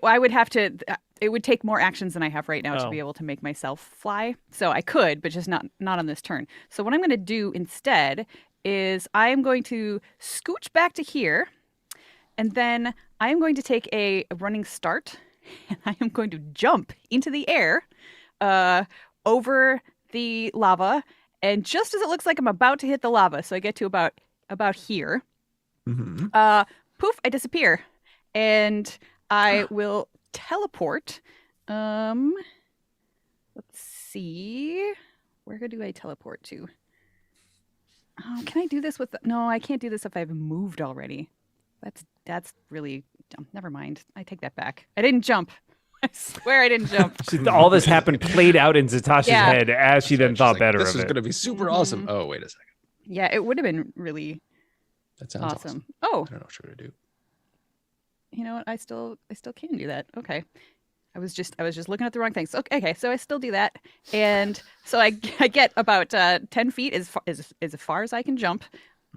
I would have to. It would take more actions than I have right now to Oh. be able to make myself fly. So I could, but just not on this turn. So what I'm going to do instead is I am going to scooch back to here, and then I am going to take a running start, and I am going to jump into the air, over the lava, and just as it looks like I'm about to hit the lava, so I get to about here. Mhm. Poof, I disappear, and I will teleport. Let's see, where do I teleport to? Oh, can I do this with? No, I can't do this if I've moved already. That's really dumb. Never mind. I take that back. I didn't jump. I swear I didn't jump. All this happened played out in Zatasha's Yeah. head as she then She's thought like, better This of is it. going to be super Mhm. awesome. Oh, wait a second. Yeah, it would have been really That sounds awesome. awesome. Oh, I don't know what you're going to do. you know what? I still can do that. Okay. I was just looking at the wrong things. Okay, so I still do that, and so I get about 10 feet as far as I can jump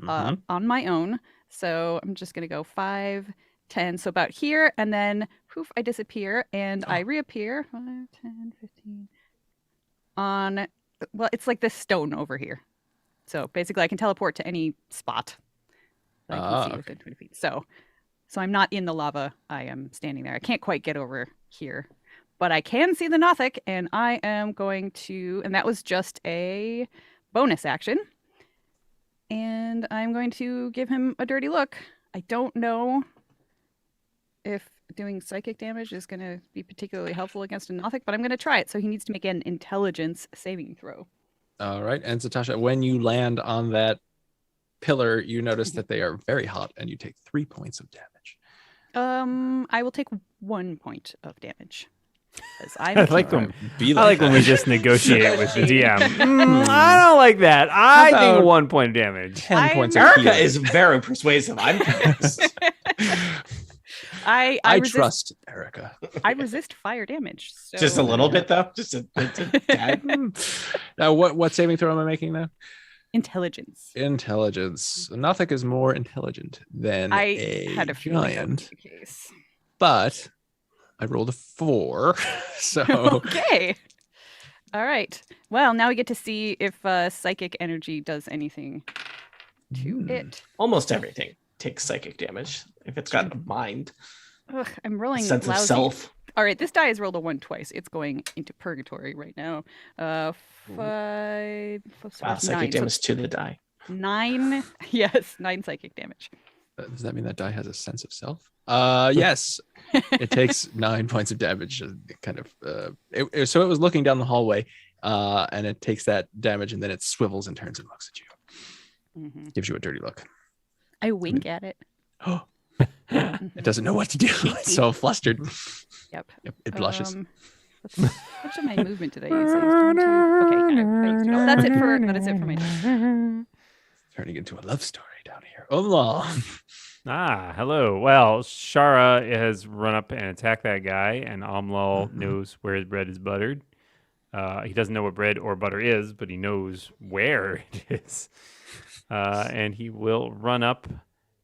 Mhm. on my own. So I'm just gonna go 5, 10, so about here, and then poof, I disappear, and I reappear 5, 10, 15 on. Well, it's like this stone over here. So basically, I can teleport to any spot that I can see within 20 feet. So I'm not in the lava. I am standing there. I can't quite get over here, but I can see the Nothic, and I am going to. And that was just a bonus action. And I'm going to give him a dirty look. I don't know if doing psychic damage is going to be particularly helpful against a Nothic, but I'm going to try it. So he needs to make an intelligence saving throw. All right. And Zatasha, when you land on that pillar, you notice that they are very hot and you take 3 points of damage. I will take 1 point of damage. 'Cause I'm I like a hero. them. Be I like when we just negotiate with the DM. I don't like that. I think about 1 point of damage. 10 points of Erica healing. is very persuasive. I'm convinced. I I resist, trust Erica. I resist fire damage. So. Just a little bit, though. Just a tad. Now, what saving throw am I making now? Intelligence. Intelligence. Nothic is more intelligent than I a had a feeling that would giant, be the case. but I rolled a 4. So Okay. All right. Well, now we get to see if psychic energy does anything to it. Almost everything takes psychic damage if it's got a mind, Ugh, I'm a rolling sense of lousy. self. All right, this die has rolled a 1 twice. It's going into purgatory right now. 5 plus Wow, 5, psychic 9. damage to the die. So 9. Yes, 9 psychic damage. does that mean that die has a sense of self? Yes. It takes 9 points of damage. Kind of. So it was looking down the hallway, and it takes that damage, and then it swivels and turns and looks at you. Hmm. Gives you a dirty look. I wink at it. It doesn't know what to do. It's so flustered. Yep. It blushes. How much of my movement did I use? I used 22. Okay, I used it all. That's it for my turn. Turning into a love story down here. Oh, Hello. Well, Shara has run up and attacked that guy, and Amlal knows where his bread is buttered. He doesn't know what bread or butter is, but he knows where it is. And he will run up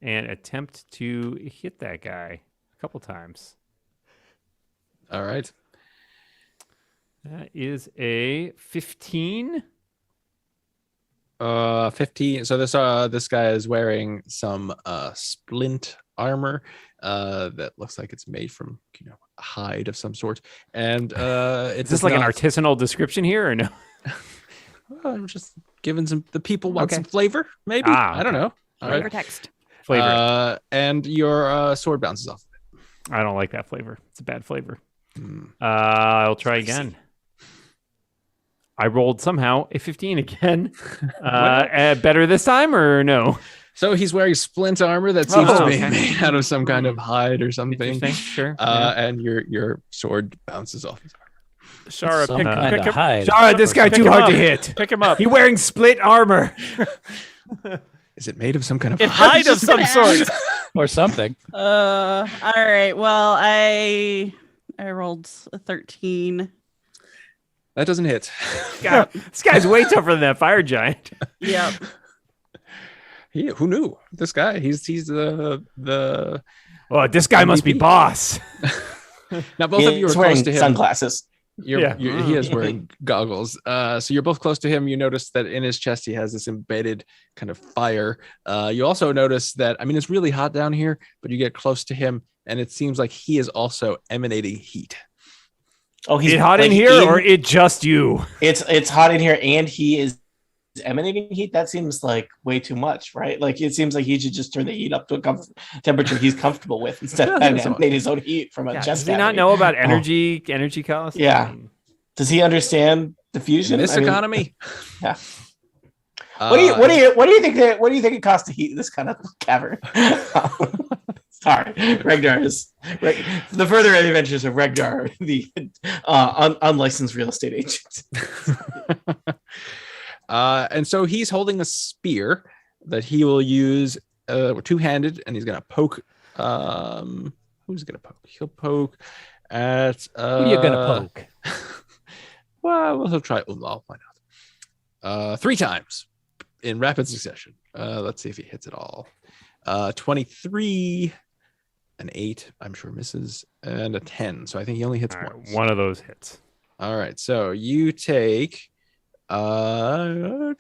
and attempt to hit that guy a couple times. All right. That is a 15. 15. So this guy is wearing some splint armor that looks like it's made from a hide of some sort. And Is this like an artisanal description here or no? I'm just giving the people want some flavor, maybe. I don't know. All Flavor right. text. Flavor. And your sword bounces off. I don't like that flavor. It's a bad flavor. I'll try again. I rolled somehow a 15 again. Better this time or no? So he's wearing splint armor that seems to be made out of some kind of hide or something. Sure. And your sword bounces off his armor. Shara, Some pick kind of him. hide. Shara, this guy too hard to hit. Pick him up. He wearing split armor. Is it made of some kind of Hide of some sort. Or something. All right. Well, I rolled a 13. That doesn't hit. God, this guy's way tougher than that fire giant. Yep. Who knew? This guy, he's the Oh, this guy must be MVP. boss. Now both of you are He's close wearing to him. sunglasses. He is wearing goggles. So you're both close to him. You notice that in his chest he has this embedded kind of fire. You also notice that, I mean, it's really hot down here, but you get close to him and it seems like he is also emanating heat. Oh, he's Is it hot in here or it just you? It's hot in here, and he is emanating heat. That seems like way too much, right? Like it seems like he should just turn the heat up to a temperature he's comfortable with instead of having to emanate his own heat from a chest Does he not cavity. know about energy costs? Yeah. Does he understand diffusion? This economy. Yeah. What do you think it costs to heat this kind of cavern? Sorry, Regdar is the further adventures of Regdar, the unlicensed real estate agent. And so he's holding a spear that he will use two-handed, and he's gonna poke. Who's gonna poke? He'll poke at. Who are you gonna poke? Well, he'll try. I'll find out. 3 times in rapid succession. Let's see if he hits it all. 23, an 8, I'm sure misses, and a 10. So I think he only hits once. One of those hits. All right. So you take so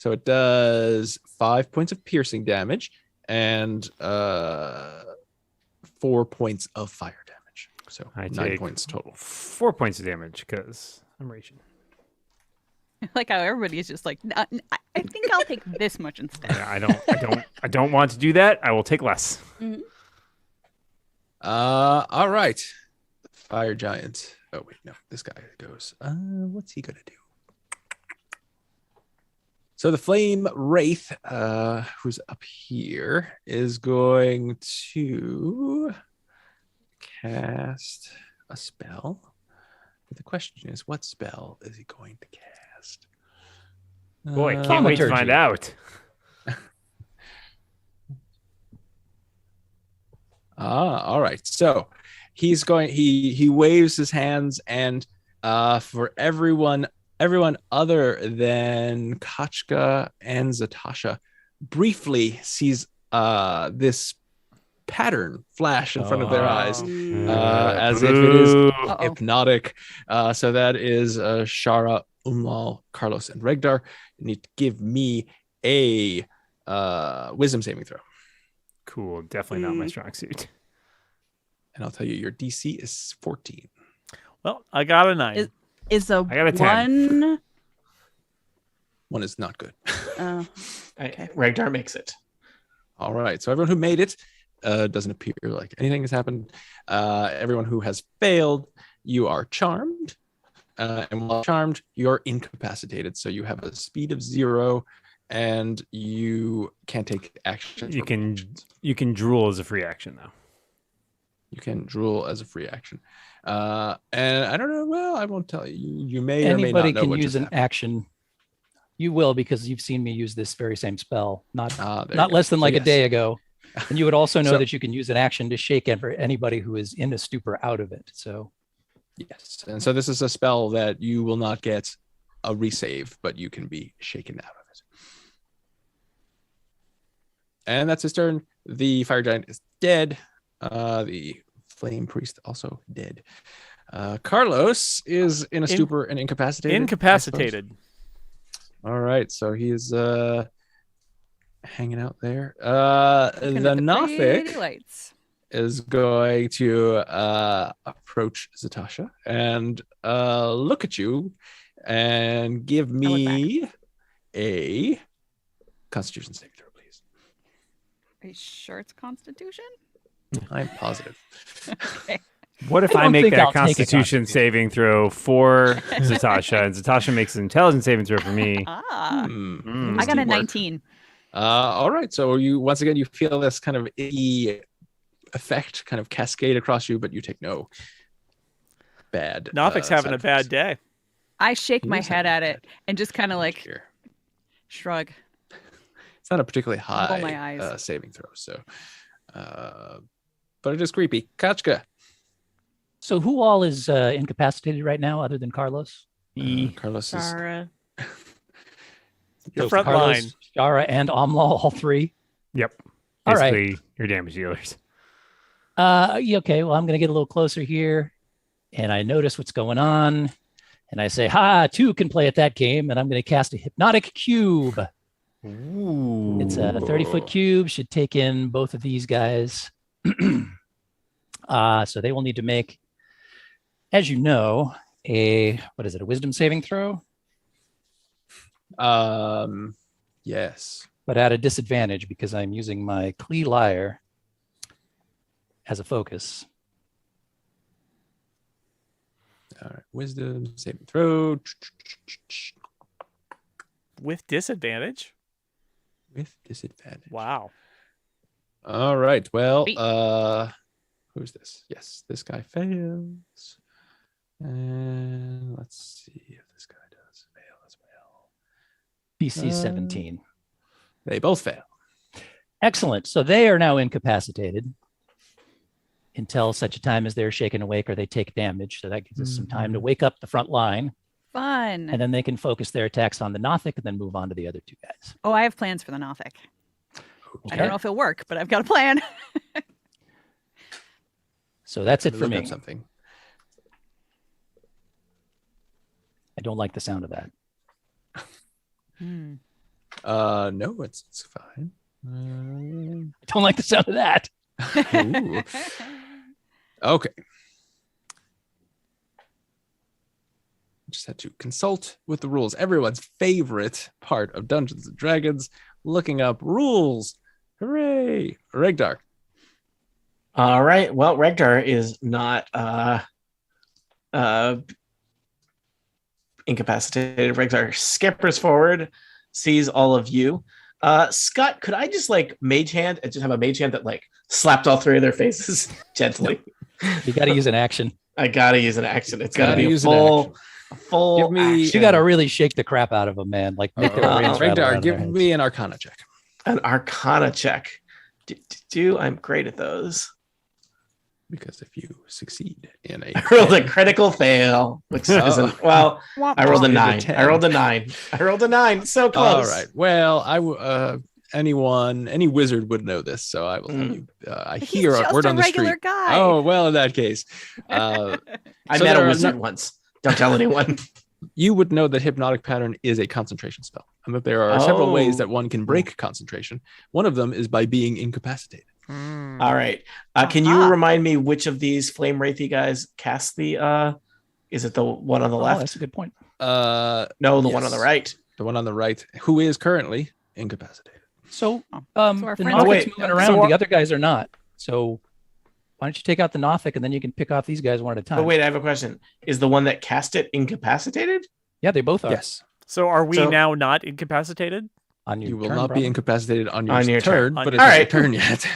it does 5 points of piercing damage and 4 points of fire damage. So I 9 take points total. 4 points of damage because I'm raging. I like how everybody's just like, I think I'll take this much instead. I don't want to do that. I will take less. Mhm. All right. Fire giant. Oh wait, no, this guy goes. What's he gonna do? So the flame wraith, who's up here, is going to cast a spell. But the question is, what spell is he going to cast? Boy, can't wait to Thaumaturgy. find out. All right. So he's going. He waves his hands, and for everyone other than Kachka and Zatasha, briefly sees this pattern flash in front of their eyes, as if it is Uh-oh. hypnotic. So that is Shara, Umlal, Carlos, and Regdar. You need to give me a wisdom saving throw. Cool. Definitely not my strong suit. And I'll tell you, your DC is 14. Well, I got a 9. Is a I got a 10. 1? One is not good. Regdar makes it. All right. So everyone who made it doesn't appear like anything has happened. Everyone who has failed, you are charmed. And while charmed, you're incapacitated. So you have a speed of 0 and you can't take action. You can drool as a free action though. You can drool as a free action. And I don't know. Well, I won't tell you. You may or may Anybody not know can what use just an happened. action. You will, because you've seen me use this very same spell, not There you not go. less than So like a yes. day ago. And you would also know So- that you can use an action to shake anybody who is in a stupor out of it. So Yes. And so this is a spell that you will not get a resave, but you can be shaken out of it. And that's his turn. The fire giant is dead. The flame priest also dead. Carlos is in a stupor and incapacitated. Incapacitated. All right, so he's hanging out there. Looking The at the pretty Nothic lights. is going to approach Zatasha and look at you and give look me a Constitution saving throw, please. Are you sure it's Constitution? I'm positive. Okay. What if I I, don't make think that I'll take a Constitution saving throw for Zatasha, and Zatasha makes an intelligence saving throw for me? Ah, Hmm. I got a Teamwork. 19. All right, so you once again you feel this kind of icky effect kind of cascade across you, but you take no bad. Nothic's having a side bad effects. day. I shake my Yes, head I at did. it and just kind of like Here. shrug. It's not a particularly Roll my high eyes. saving throw, so but it is creepy. Kachka. So who all is incapacitated right now other than Carlos? Carlos is Zara. The So front Carlos, line. Shara, and Amla, all three. Yep. All right. Basically, your damage dealers. Yeah, okay, well, I'm going to get a little closer here. And I notice what's going on. And I say, ha, two can play at that game. And I'm going to cast a hypnotic cube. Ooh. It's a 30-foot cube, should take in both of these guys. So they will need to make, as you know, a wisdom saving throw, yes. but at a disadvantage because I'm using my Klee Lyre as a focus. All right. Wisdom saving throw. With disadvantage. With disadvantage. Wow. All right. Well, Sweet. who's this? Yes, this guy fails. And let's see if this guy does fail as well. PC 17. They both fail. Excellent. So they are now incapacitated until such a time as they're shaken awake or they take damage. So that gives us some time to wake up the front line, Fun. and then they can focus their attacks on the Nothic and then move on to the other two guys. Oh, I have plans for the Nothic. I Okay. don't know if it'll work, but I've got a plan. So that's it for Look me. up something. I don't like the sound of that. Hmm. No, it's fine. I don't like the sound of that. Ooh. Okay. Just had to consult with the rules. Everyone's favorite part of Dungeons and Dragons, looking up rules. Hooray! Regdar. All right. Well, Regdar is not incapacitated. Regdar scampers forward, sees all of you. Scott, could I just like mage hand and just have a mage hand that like slapped all three of their faces gently? You got to use an action. I gotta use an action. It's gotta Gotta be use a an full Give me- action. You got to really shake the crap out of them, man. Like make their brains rattle out Regdar, of their give heads. me an Arcana check. An Arcana check. I'm great at those. Because if you succeed in a I rolled a critical fail, which isn't well. I rolled a It's a 9. 10. I rolled a 9. I rolled a 9. So close. All right. Well, any wizard would know this, so I will tell you. I He's hear a just word a on the regular street. guy. Oh, well, in that case, I so met there a are wizard no- once. Don't tell anyone. you would know that hypnotic pattern is a concentration spell, and that there are several ways Oh. that one can break concentration. One of them is by being incapacitated. All right. Can you Aha. remind me which of these flame wraithy guys cast the is it the one on the Oh, left? that's a good point. No, the one on the yes. right. The one on the right, who is currently incapacitated. So So the our friend- Nothic's wait. moving around, So- the other guys are not. So why don't you take out the Nothic and then you can pick off these guys one at a time? But wait, I have a question. Is the one that cast it incapacitated? Yeah, they both are. Yes, So are we So- now not incapacitated? On your you will turn, not probably. be incapacitated on your, On your turn, turn. but On it's your- not your Alright. turn yet.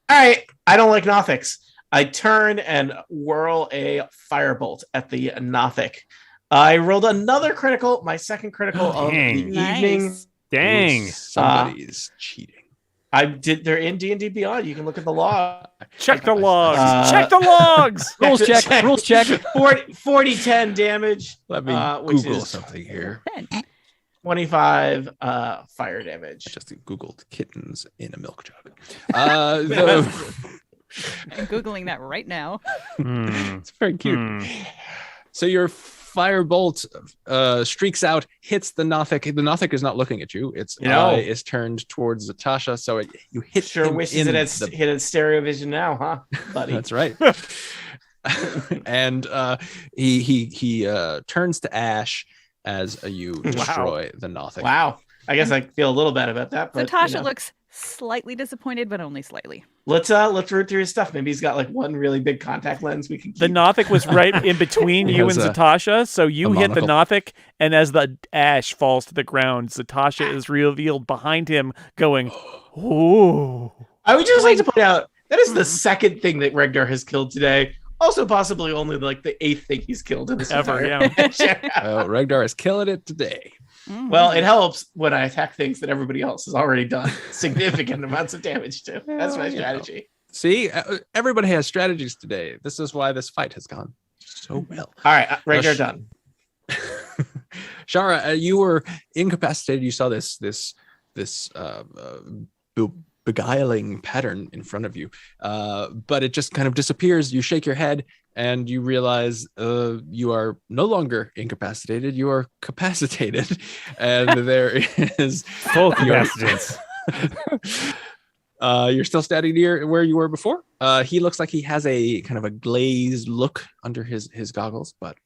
All right. I don't like Nothics. I turn and whirl a firebolt at the Nothic. I rolled another critical, my second critical of the Dang. evening. Nice. Dang. Ooh, somebody's cheating. I did. They're in D&D Beyond. You can look at the log. Check the logs. Uh, Check the logs. Rules check. Rules check. 40 10 damage. Let me which Google is something here. 25 fire damage. I just Googled kittens in a milk jug. The I'm Googling that right now. Hmm. It's very cute. Hmm. So your firebolt streaks out, hits the Nothic. The Nothic is not looking at you. Its No. eye is turned towards Zatasha. So you hit Sure him wishes in it had the- hit its stereo vision now, huh, buddy? That's right. And he turns to ash as you destroy the Nothic. Wow. I guess I feel a little bad about that, but Zatasha looks slightly disappointed, but only slightly. let's root through his stuff. Maybe he's got like one really big contact lens we can keep. The Nothic was right in between He you and has Zatasha, so you a hit the monocle. Nothic, and as the ash falls to the ground, Zatasha is revealed behind him, going, "Ooh." I would just like to point out that is the second thing that Regdar has killed today. Also, possibly only like the 8th thing he's killed in this Ever, entire mission. Regdar is killing it today. Well, it helps when I attack things that everybody else has already done significant amounts of damage to. That's my Well, you know. strategy. See, everybody has strategies today. This is why this fight has gone so well. All right, Regdar Sh- done. Shara, you were incapacitated. You saw this beguiling pattern in front of you, but it just kind of disappears. You shake your head and you realize you are no longer incapacitated. You are capacitated, and there is Full capacitance. You're still standing near where you were before. He looks like he has a kind of a glazed look under his goggles, but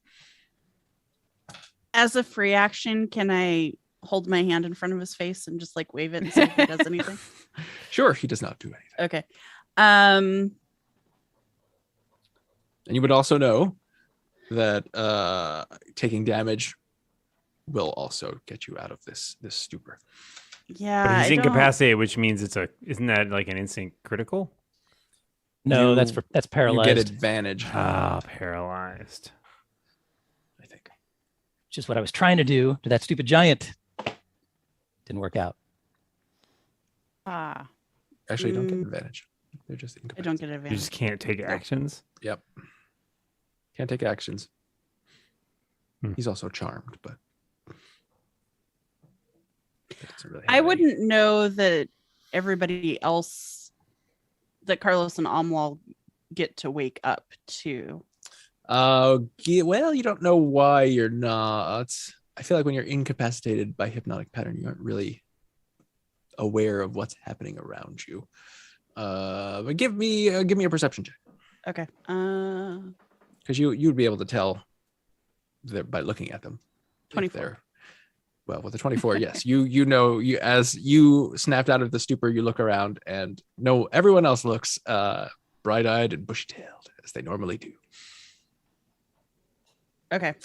As a free action, can I hold my hand in front of his face and just like wave it and see if he does anything? sure, he does not do anything. Okay. Um, And you would also know that taking damage will also get you out of this stupor. yeah. But he's I don't- incapacitated, which means isn't that like an instant critical? No, You- that's You paralyzed. get advantage, Ah, paralyzed. I think. Which is what I was trying to do to that stupid giant. Didn't work out. Ah, Actually, you don't get Mm. advantage. They're just I incapacitated. don't get You advantage. just can't take actions. Yep. Can't take actions. Hmm. He's also charmed, but it doesn't really I have any- wouldn't know that everybody else, that Carlos and Amwal get to wake up to. Well, you don't know why you're not. I feel like when you're incapacitated by hypnotic pattern, you aren't really aware of what's happening around you. But give me a perception check, Okay. because you'd be able to tell by looking at them. if 24. they're- Well, with the 24, yes, you know, you as you snapped out of the stupor, you look around and no, everyone else looks bright-eyed and bushy-tailed as they normally do. Okay.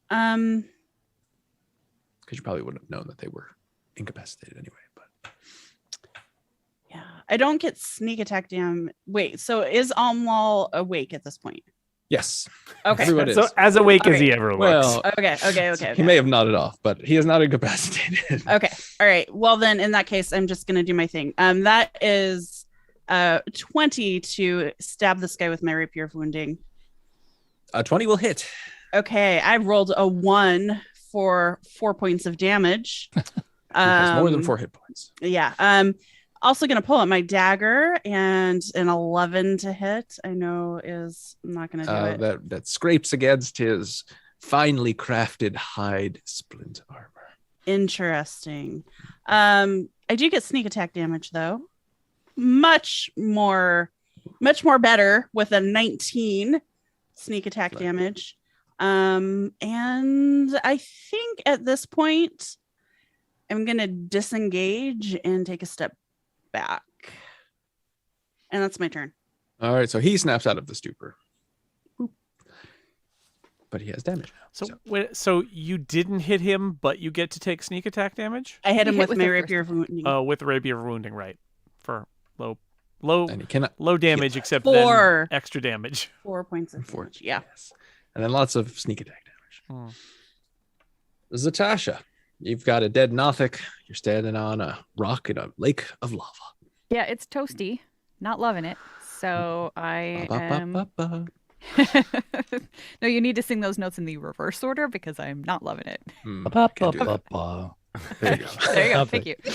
Because you probably wouldn't have known that they were incapacitated anyway. But Yeah. I don't get sneak attack Wait, so is Amwal awake at this point? yes, Okay. everyone is. So as awake as he Okay. ever looks. Well, Okay. he may have nodded off, but he is not incapacitated. Okay. All right. Well, then in that case, I'm just gonna do my thing. That is 20 to stab this guy with my rapier of wounding. 20 will hit. Okay, I rolled a 1 for 4 points of damage. He has more than 4 hit points. Yeah. Also gonna pull out my dagger, and an 11 to hit. I know is not gonna do it. That scrapes against his finely crafted hide splint armor. Interesting. I do get sneak attack damage though. Much more better with a 19 sneak attack Lovely. damage. And I think at this point I'm gonna disengage and take a step back. And that's my turn. All right, so he snaps out of the stupor. But he has damage now. So you didn't hit him, but you get to take sneak attack damage? I hit You him hit with with my the first rapier of wounding. Oh, with rapier wounding, right? For low And he cannot. damage, except 4. then extra damage. 4 points of Four. damage. Yeah. Yes. And then lots of sneak attack damage. Zatasha, you've got a dead Nothic. You're standing on a rock in a lake of lava. yeah, it's toasty. Not loving it. So I am. Ba-ba-ba-ba-ba. No, you need to sing those notes in the reverse order because I'm not loving it. Hmm, Ba, ba, can't do ba, that. ba. There you go. There you go. Love Thank it. you.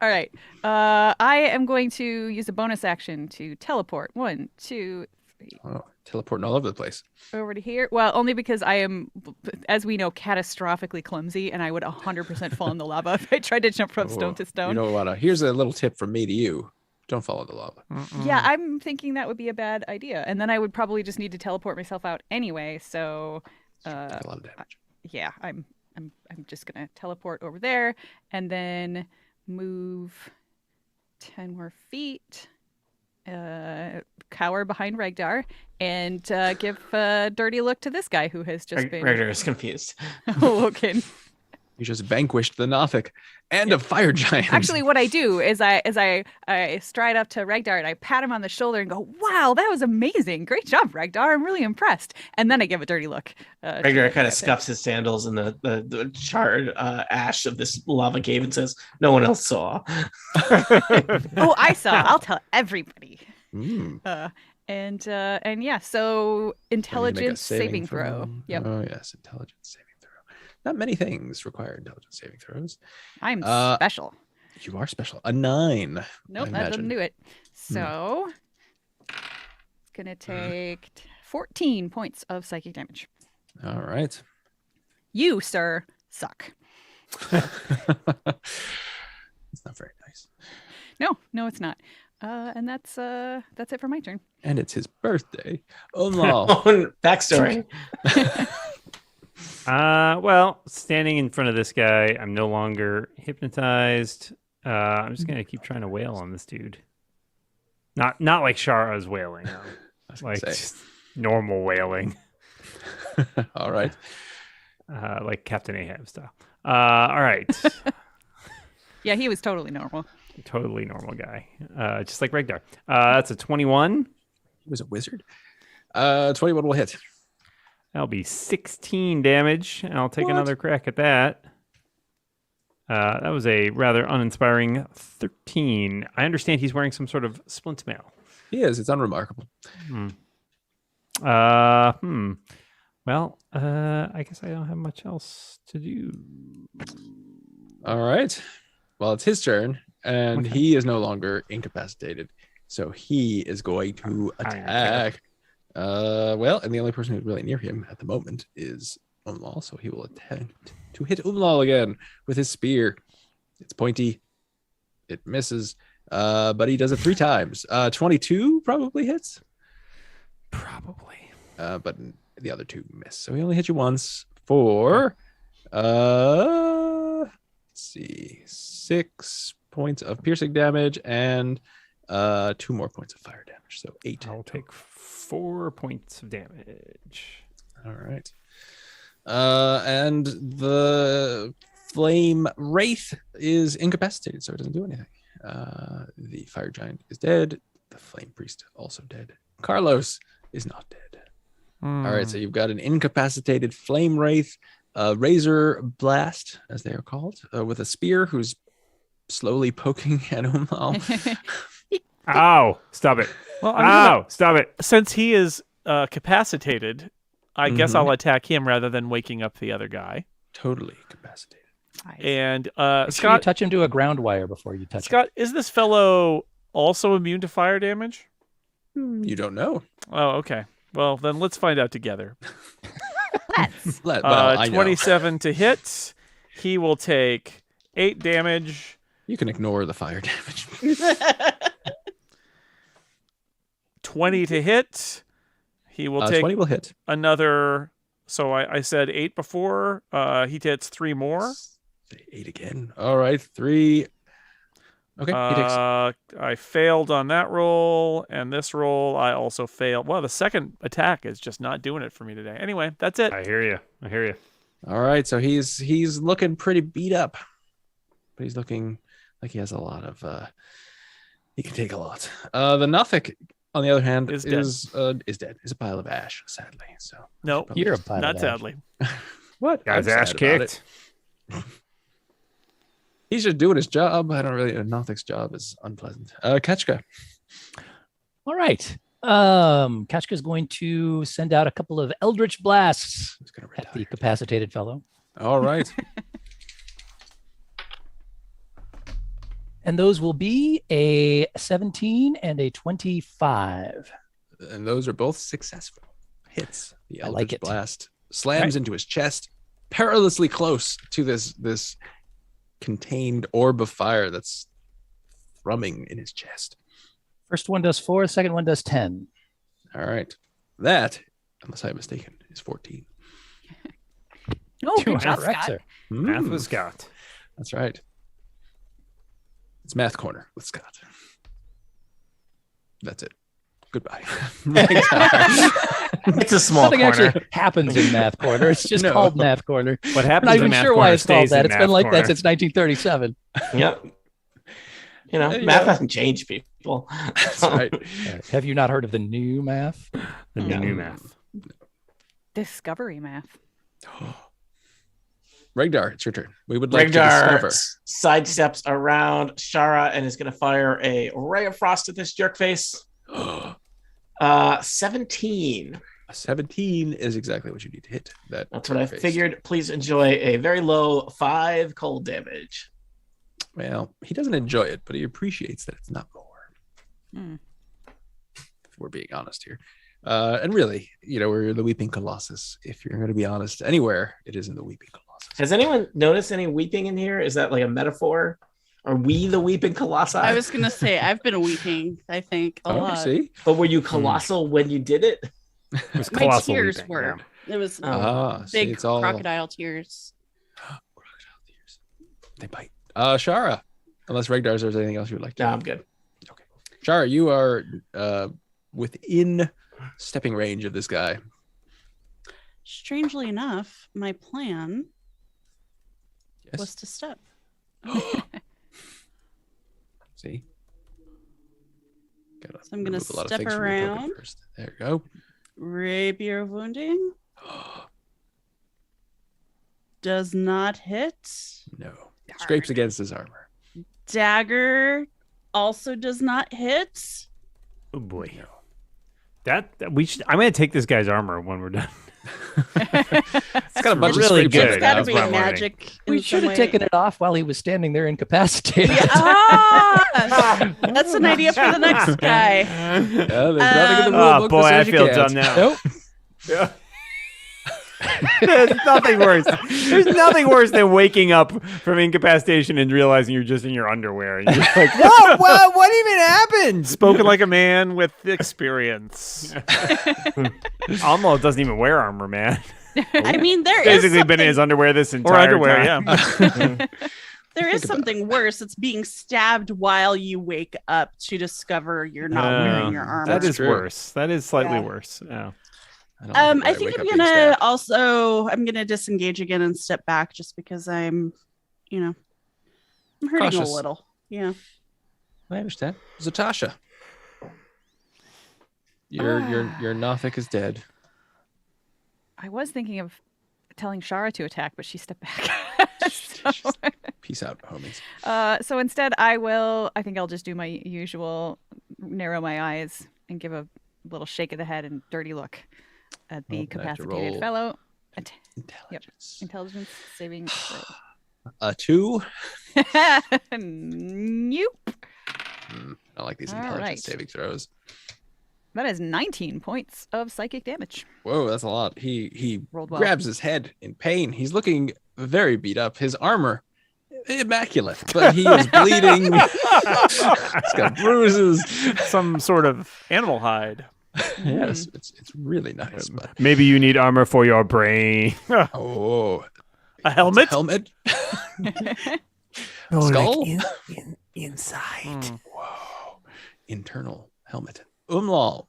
All right. I am going to use a bonus action to teleport. 1, 2, 3 Oh, teleporting all over the place. over to here. Well, only because I am, as we know, catastrophically clumsy, and I would 100% fall in the lava if I tried to jump from stone to You stone. don't want to. Here's a little tip from me to you. Don't follow the lava. Yeah, I'm thinking that would be a bad idea, and then I would probably just need to teleport myself out anyway. So, Take a lot of damage. yeah, I'm just gonna teleport over there, and then move 10 more feet, cower behind Regdar, and give a dirty look to this guy who has just been Regdar is confused. awoken. You just vanquished the Nothic and a fire giant. Actually, what I do is I stride up to Regdar and I pat him on the shoulder and go, "Wow, that was amazing! Great job, Regdar! I'm really impressed." And then I give a dirty look. Regdar kind of scuffs his sandals in the charred ash of this lava cave and says, "No one else saw." Oh, I saw. I'll tell everybody. Mm. And yeah, so Make a intelligence saving throw. Yep. Oh yes, intelligence saving throw. Not many things require intelligence saving throws. I'm special. You are special. A 9. Nope, I that doesn't imagine. do it. So it's gonna take 14 points of psychic damage. All right. You, sir, suck. It's not very nice. No, it's not. And that's it for my turn. And it's his birthday. Oh no. Backstory. Well, standing in front of this guy, I'm no longer hypnotized. I'm just gonna keep trying to wail on this dude. Not like Shara's wailing, no. I was gonna Like say. just normal wailing, All right. like Captain Ahab style. All right, Yeah, he was totally normal. totally normal guy, just like Regdar. That's a 21. He was a wizard. 21 will hit. That'll be 16 damage. And I'll take What? another crack at that. That was a rather uninspiring 13. I understand he's wearing some sort of splint mail. He is. It's unremarkable. Well, I guess I don't have much else to do. All right. Well, it's his turn, and Okay. he is no longer incapacitated. So he is going to I don't care. attack. Well, and the only person who's really near him at the moment is Umlal, so he will attempt to hit Umlal again with his spear. It's pointy. It misses, but he does it 3 times. 22 probably hits, Probably. but the other 2 miss. So he only hit you once for, let's see, 6 points of piercing damage and 2 more points of fire damage. So 8. I'll take 4 points of damage. All right. And the flame wraith is incapacitated, so it doesn't do anything. The fire giant is dead. The flame priest also dead. Carlos is not dead. All right, so you've got an incapacitated flame wraith, razor blast, as they are called, with a spear who's slowly poking at Umlal. Ow! Stop it. Well, Ow! Stop it. since he is capacitated, I guess Mhm. I'll attack him rather than waking up the other guy. Totally incapacitated. And Make sure you Scott, touch him to a ground wire before you touch him. Scott, is this fellow also immune to fire damage? You don't know. Oh, okay. Well, then let's find out together. Let's. Well, I know. 27 to hit. He will take 8 damage. You can ignore the fire damage. 20 to hit. He will take 20 will hit. another. So I said 8 before. He hits 3 more. Say 8 again. All right, 3. Okay, he takes. I failed on that roll, and this roll I also failed. Well, the second attack is just not doing it for me today. Anyway, that's it. I hear you. I hear you. All right, so he's looking pretty beat up, but he's looking like he has a lot of. He can take a lot. The Nothic, on the other hand, Is is dead. Is a pile of ash, sadly. So No, You're a pile not of ash. sadly. what? Guy's I'm ass sad about kicked. it. He's just doing his job. I don't really. Nothic's job is unpleasant. Ketchka. All right. Kachka's going to send out a couple of Eldritch Blasts He's gonna at the retire. capacitated fellow. All right. And those will be a 17 and a 25. And those are both successful hits. The I Eldritch like it. Blast slams into his chest, perilously close to this contained orb of fire that's thrumming in his chest. First one does 4, second one does 10. All right. That, unless I'm mistaken, is 14. Oh, good job, Correct, Scott. sir. Math with Scott. That's right. It's Math Corner with Scott. That's it. Goodbye. It's a small Nothing corner. actually happens in Math Corner. It's just No. called Math Corner. What I'm happens not in even Math sure why Corner it's called stays that. in It's been Math like Corner. that since 1937. Yep. You know, Yeah. math hasn't changed, people. That's right. Have you not heard of the new math? The No. new math. Discovery math. Regdar, it's your turn. We would like to Regdar discover. sidesteps around Shara and is going to fire a ray of frost at this jerk face. 17. A 17 is exactly what you need to hit. That's what I face. figured. Please enjoy a very low 5 cold damage. Well, he doesn't enjoy it, but he appreciates that it's not more. Hmm. If we're being honest here. And really, we're the Weeping Colossus. If you're going to be honest, anywhere, it isn't the Weeping Colossus. Has anyone noticed any weeping in here? Is that like a metaphor? Are we the weeping colossi? I was gonna say I've been weeping. I think a lot. See? But were you colossal when you did it? It was My colossal tears weeping, were. yeah. It was See, big it's all crocodile tears. crocodile tears. They bite. Shara, unless Regdar, there's anything else you would like to. No, I'm good. Okay. Shara, you are within stepping range of this guy. Strangely enough, my plan Yes. was to step. See? Gotta So I'm gonna remove a lot of step things from your token around. first. There you go. Rapier wounding does not hit. No. Scrapes against his armor. Dagger also does not hit. Oh boy. No. That we should. I'm gonna take this guy's armor when we're done. It's got a bunch really of scrapes good. on It's it. got to That's be what I'm learning. magic. We in should some have way. taken it off while he was standing there incapacitated. Ah! That's an idea for the next guy. Yeah, there's nothing in the rule Oh book boy, that I says you feel can't. dumb now. Nope. Yeah. There's nothing worse. There's nothing worse than waking up from incapacitation and realizing you're just in your underwear. And you're like, what even happened? Spoken like a man with experience. Almo doesn't even wear armor, man. I mean, there is Basically been in something, his underwear this Or entire underwear, time. yeah. there is Think about something worse. It's being stabbed while you wake up to discover you're not wearing your armor. That That's is true. worse. That is slightly Yeah. worse. Yeah. I think I'm gonna disengage again and step back just because I'm hurting Cautious. a little. Yeah. I understand. Zatasha. Your Nothic is dead. I was thinking of telling Shara to attack, but she stepped back. Peace out, homies. So instead, I think I'll just do my usual narrow my eyes and give a little shake of the head and dirty look at the Oh, I have to capacitated roll. fellow. Intelligence. Intelligence saving throw. A 2. Nope. I like these All intelligence right. saving throws. That is 19 points of psychic damage. Whoa, that's a lot. He Rolled well. grabs his head in pain. He's looking very beat up. His armor, immaculate, but he is bleeding. He's got bruises. Some sort of animal hide. Yes, it's really nice. But Maybe you need armor for your brain. oh, A helmet? helmet, No, skull. inside. Whoa, internal helmet. Umlal.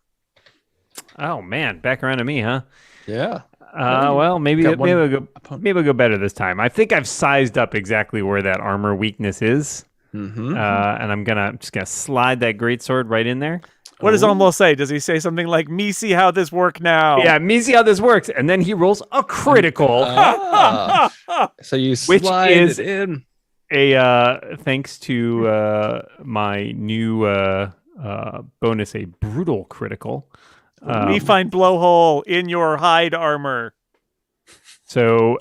Oh man, back around to me, huh? Yeah. Well, maybe Got one maybe I'll go. opponent. Maybe I'll go better this time. I think I've sized up exactly where that armor weakness is, Mm-hmm. and I'm just gonna slide that greatsword right in there. What does Almo say? Does he say something like, "Me see how this work now"? Yeah, me see how this works, and then he rolls a critical. So you Which slide is- it in. Thanks to my new bonus, a brutal critical. We find blowhole in your hide armor. So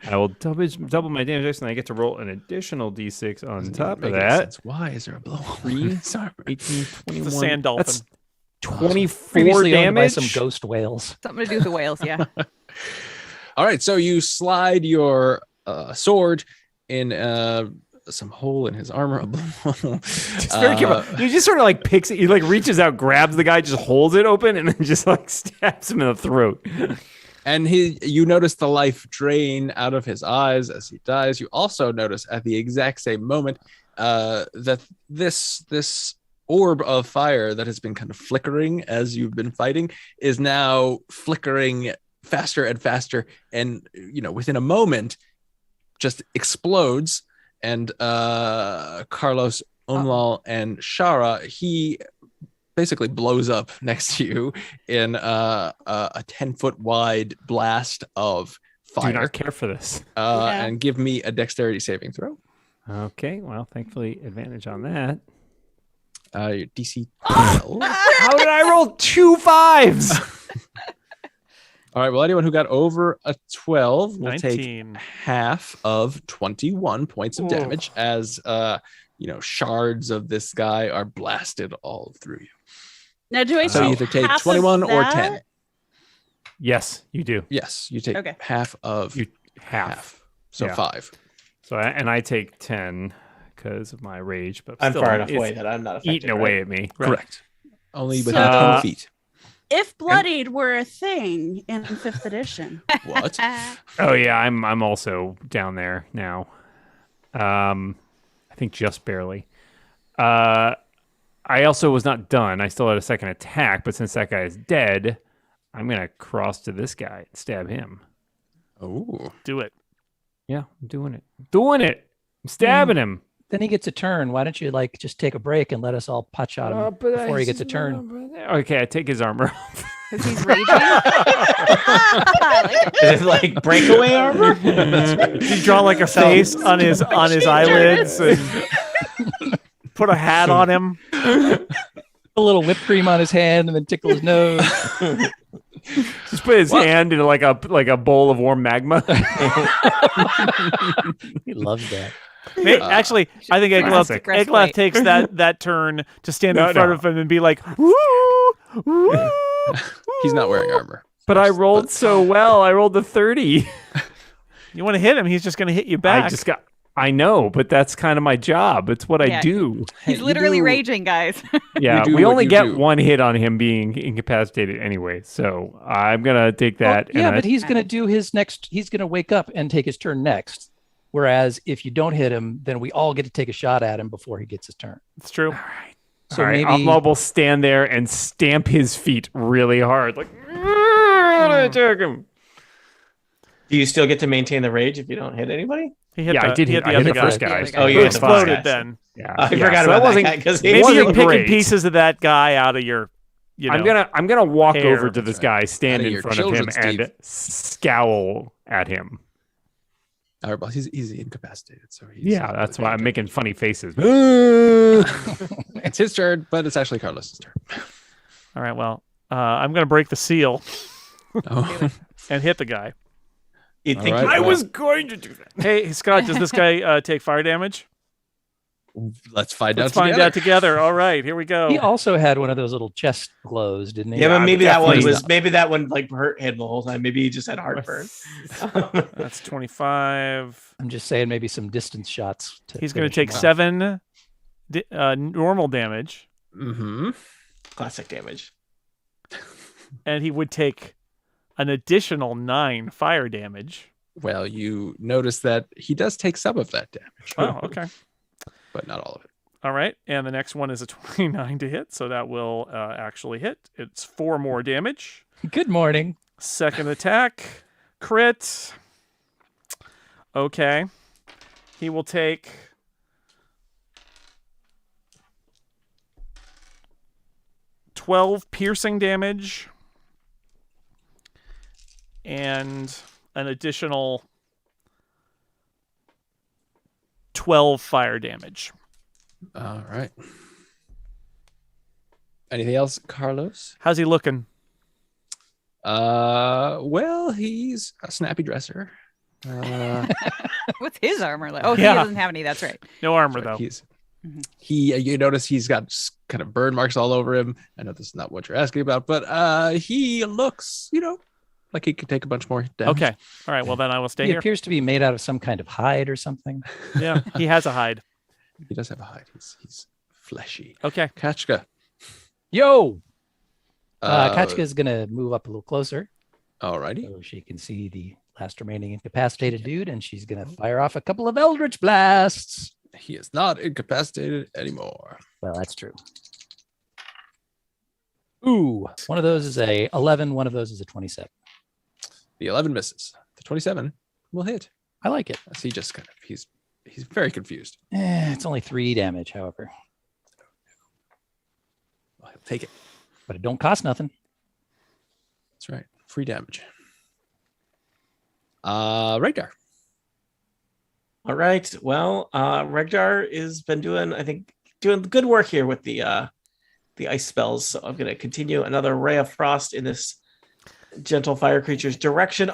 I will double my damage dice, and I get to roll an additional d6 on Doesn't top even of make any that. sense. Why is there a blow? 3, 18, 21. The sand dolphin. That's 24 Previously owned by damage. some ghost whales. Something to do with the whales, yeah. All right, so you slide your sword in some hole in his armor. Just very careful. He just sort of like picks it. He like reaches out, grabs the guy, just holds it open, and then just like stabs him in the throat. And you notice the life drain out of his eyes as he dies. You also notice at the exact same moment that this orb of fire that has been kind of flickering as you've been fighting is now flickering faster and faster, and within a moment just explodes. And Carlos, Umlal, and Shara, he basically blows up next to you in a 10-foot wide blast of fire. Do not care for this. And give me a dexterity saving throw. Okay, well, thankfully, advantage on that. Your DC 12. How did I roll 2 5s? All right, well, anyone who got over a 12 will 19. take half of 21 points of damage as, shards of this guy are blasted all through you. Now, do I So you either take half of 21 or that? 10. Yes, you do. Yes, you take Okay. half of Half. So Yeah. 5. So I take 10 because of my rage, but I'm still, far enough it's away that I'm not affected. eating away at me. Right. Correct. Only within So- 10 feet. If bloodied were a thing in 5th edition, What? Oh yeah, I'm also down there now. I think just barely. I also was not done. I still had a second attack, but since that guy is dead, I'm gonna cross to this guy and stab him. Oh. Do it. Yeah, I'm doing it. I'm stabbing him. Then he gets a turn. Why don't you just take a break and let us all pot shot him before he gets a turn? Okay, I take his armor off. Because he's raging. I like it. Is it like breakaway armor? You draw like a face on his eyelids and put a hat on him. A little whipped cream on his hand and then tickle his nose. Just put his hand in like a bowl of warm magma. He loves that. Actually, I think Classic. Eglath takes that turn to stand in front of him and be like, woo, woo. He's not wearing armor. But I rolled so well. I rolled the 30. You want to hit him, he's just going to hit you back. I know, but that's kind of my job. It's what I Yeah. do. He's literally raging, guys. Yeah, do we what only you get do. one hit on him being incapacitated anyway. So I'm going to take that. Well, yeah, and but he's going to do his next. He's going to wake up and take his turn next. Whereas if you don't hit him, then we all get to take a shot at him before he gets his turn. It's true. So all right, maybe Umlal will stand there and stamp his feet really hard. Like, how did I attack him? Do you still get to maintain the rage if you don't hit anybody? He hit Yeah, I did he hit the I other hit the guy. first Yeah, guy. the guy. Oh, Who you hit the exploded first guy. then. Yeah. I Yeah, forgot so about that wasn't- that because Maybe wasn't you're picking great. pieces of that guy out of your, I'm gonna walk hair. over to this guy, stand Out of in your front of him, children's and teeth. scowl at him. All right, well, he's incapacitated, so he's Yeah, that's why I'm making funny faces. It's his turn, but it's actually Carlos's turn. All right, well, I'm going to break the seal Oh. and hit the guy. You'd think All right, I well, was going to do that. Hey, Scott, does this guy take fire damage? Let's find Let's out find together. out together. All right, here we go. he also had one of those little chest glows, didn't he? Yeah, but maybe that one definitely like hurt him the whole time. Maybe he just had heartburn. That's 25. I'm just saying maybe some distance shots. He's going to finish take him off. 7 normal damage, Mm-hmm. Classic damage. and he would take an additional 9 fire damage. Well, you notice that he does take some of that damage. Oh, okay. But not all of it. All right, and the next one is a 29 to hit, so that will actually hit. It's 4 more damage. Good morning. Second attack, crit. Okay. He will take 12 piercing damage and an additional 12 fire damage. All right. Anything else, Carlos? How's he looking? Well, he's a snappy dresser. What's his armor like? Oh, Yeah. he doesn't have any. That's right. No armor Sorry, though. You notice he's got kind of burn marks all over him. I know this is not what you're asking about, but he looks, like he could take a bunch more damage. Okay. All right. Well, then I will stay He here. appears to be made out of some kind of hide or something. Yeah. He has a hide. He does have a hide. He's fleshy. Okay. Kachka. Yo! Uh, Kachka is going to move up a little closer Alrighty. so she can see the last remaining incapacitated dude, and she's going to fire off a couple of Eldritch Blasts. He is not incapacitated anymore. Well, that's true. Ooh, one of those is a 11, one of those is a 27. The 11 misses. The 27 will hit. I like it. He just he's very confused. It's only 3 damage, however, Well, he'll take it. but it don't cost nothing. That's right. Free damage. Radar. All right. Well, Regdar has been doing good work here with the ice spells. So I'm going to continue another ray of frost in this gentle fire creature's direction.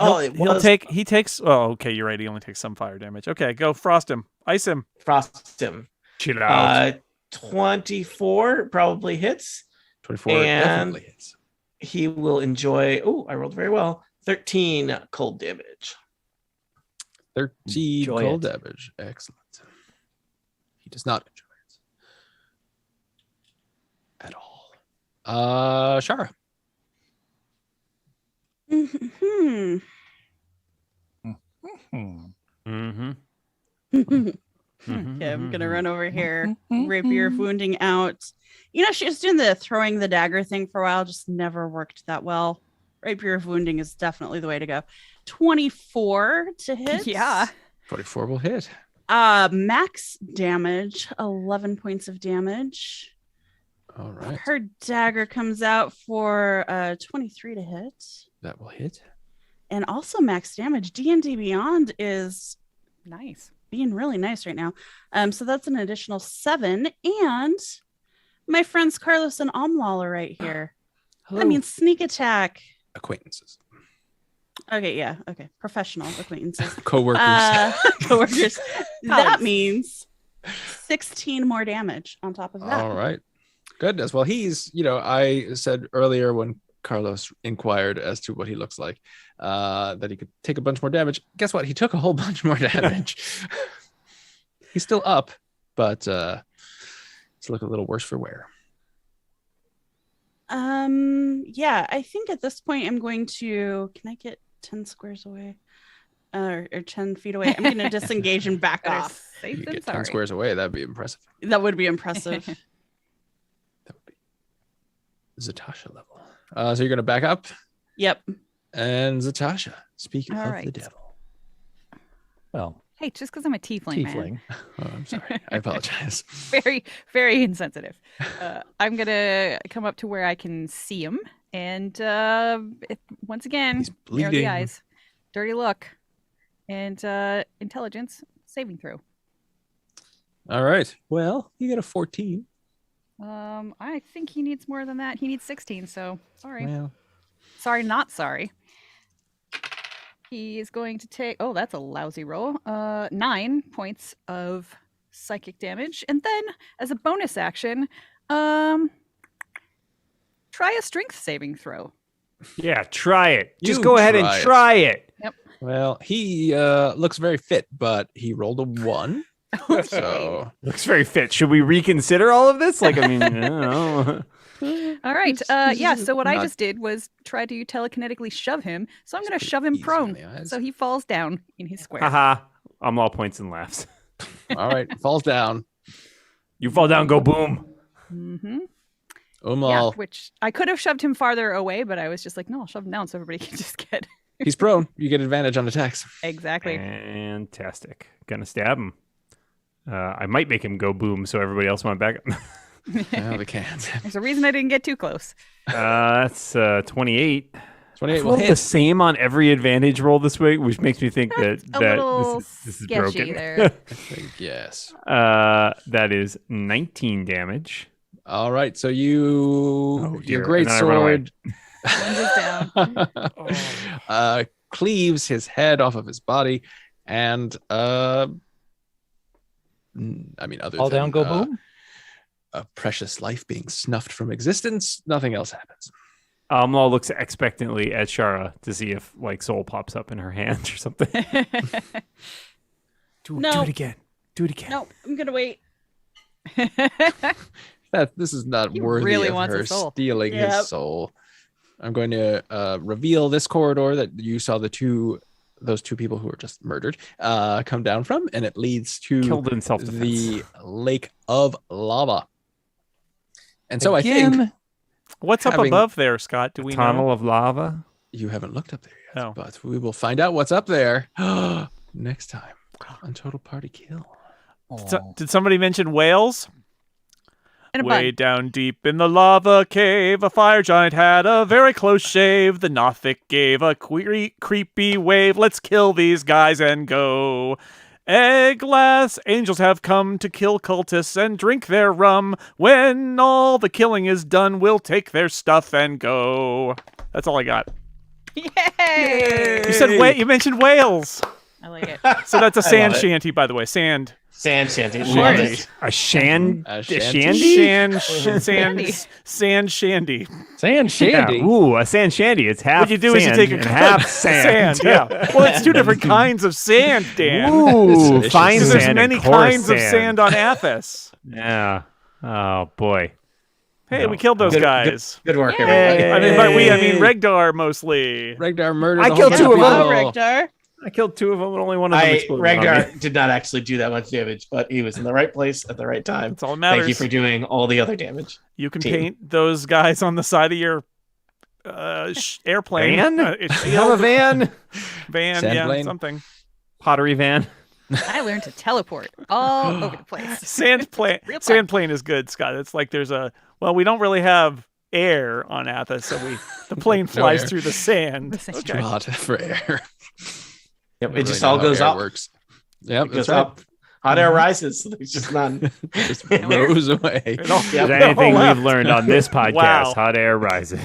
He takes. Oh, okay. You're right. He only takes some fire damage. Okay, go frost him, ice him. Frost him. Chill out. 24 probably hits. 24 And- definitely hits. He will enjoy. Oh, I rolled very well. 13 cold damage. 13 Enjoy cold it. damage. Excellent. He does not enjoy it at all. Shara. Hmm. Hmm. Mm-hmm. Okay, I'm gonna run over here, rapier wounding out. She was doing the throwing the dagger thing for a while, just never worked that well. Rapier of wounding is definitely the way to go. 24 to hit. Yeah. 44 will hit. Max damage, 11 points of damage. All right. Her dagger comes out for 23 to hit. That will hit. And also max damage. D&D Beyond is Nice. being really nice right now. So that's an additional 7. And my friends Carlos and Omlal are right here. I mean, sneak attack. Acquaintances. Okay, yeah. Okay. Professional acquaintances. Co-workers. Coworkers. That Colleagues. means 16 more damage on top of that. All right. Goodness. Well, he's, I said earlier when Carlos inquired as to what he looks like, that he could take a bunch more damage. Guess what? He took a whole bunch more damage. He's still up, but it's looking a little worse for wear. Yeah, I think at this point I'm going to, can I get 10 squares away? Or 10 feet away? I'm going to disengage and back Better off. safe You than get 10 sorry. squares away. That'd be impressive. That would be impressive. That would be Zatasha level. So you're going to back up. Yep. And Zatasha, speaking All of right. the devil. Well, Hey, just because I'm a tiefling, man. tiefling. Oh, I'm sorry. I apologize. Very, very insensitive. I'm gonna come up to where I can see him, and once again, He's narrow bleeding. the eyes, dirty look, and intelligence saving throw. All right. Well, you get a 14. I think he needs more than that. He needs 16. So sorry, Well, sorry, not sorry. He is going to take. Oh, that's a lousy roll. 9 points of psychic damage, and then as a bonus action, try a strength saving throw. Yeah, try it. Just You go ahead and try it. try it. well, he looks very fit, but he rolled a 1. Okay. So Looks very fit. Should we reconsider all of this? Like, I mean, I don't know. All right. Yeah. So what I Not- just did was try to telekinetically shove him. So I'm going to pretty shove him easy on prone, the eyes. so he falls down in his square. Haha. I'm all points and laughs. all right, falls down. You fall down, go boom. Mm-hmm. Yeah. Umal, Which I could have shoved him farther away, but I was just like, no, I'll shove him down so everybody can just get he's prone. You get advantage on attacks. exactly. Fantastic. Gonna stab him. I might make him go boom so everybody else want back up. No, they can't. There's a reason I didn't get too close. That's 28. 28 I will rolled the hit. same on every advantage roll this week, which makes me think that, A little this is sketchy broken. there. I think, yes. That is 19 damage. All right, so Oh, dear. your great And then I run away. sword Lunges down. cleaves his head off of his body, and I mean, other All than down, go boom. a precious life being snuffed from existence, nothing else happens. Maul looks expectantly at Shara to see if like soul pops up in her hand or something. Do No. it again. Do it again. No, I'm gonna wait. This is not He worthy really of wants her his soul. stealing Yep. his soul. I'm going to reveal this corridor that you saw those two people who were just murdered come down from, and it leads to Killed in self-defense. the lake of lava. And so I Again, think What's up having- above there, Scott? Do we Tunnel know? of lava. you haven't looked up there yet, No. but we will find out what's up there next time on Total Party Kill. Did somebody mention whales? And a Way bun. down deep in the lava cave, a fire giant had a very close shave. The Nothic gave a creepy wave. Let's kill these guys and go. Egg-glass angels have come to kill cultists and drink their rum. When all the killing is done, we'll take their stuff and go. That's all I got. Yay! You said you mentioned whales. I like it. So that's a I sand love it. shanty, by the way. Sand. Sand shanty. Of Love course. it. A shandy? Sand Shandy. shandy. Sand Shandy. Yeah. Ooh, a sand shandy. It's half What you do is you sand take a and half sand. Yeah. Well, it's two different kinds of sand, Dan. Ooh, It's fine Because sand there's many and coarse kinds of sand on Athas. Yeah. Oh boy. Hey, No. we killed those Good- guys. Good work, Yay. everybody. I mean Regdar mostly. Regdar murdered I a killed whole two bunch of them. Wow, people. Regdar. I killed two of them, and only one of them exploded. on me. Ragnar did not actually do that much damage, but he was in the right place at the right time. That's all that matters. Thank you for doing all the other damage. You can Team. paint those guys on the side of your airplane. Van? It's You have a van? van, Sand yeah, plane? something. Pottery van. I learned to teleport all over the place. Sand plane. Real fun. Sand plane is good, Scott. It's like we don't really have air on Athas, so the plane flies air. through the sand. The sand. Okay. Draw it for air. Yep, I it just know all how goes air up. Works. Yep, It that's goes right. up. Hot air rises. So there's just none. Just rose away. It all- Yep. Is there anything left. we've learned on this podcast? Wow. Hot air rises.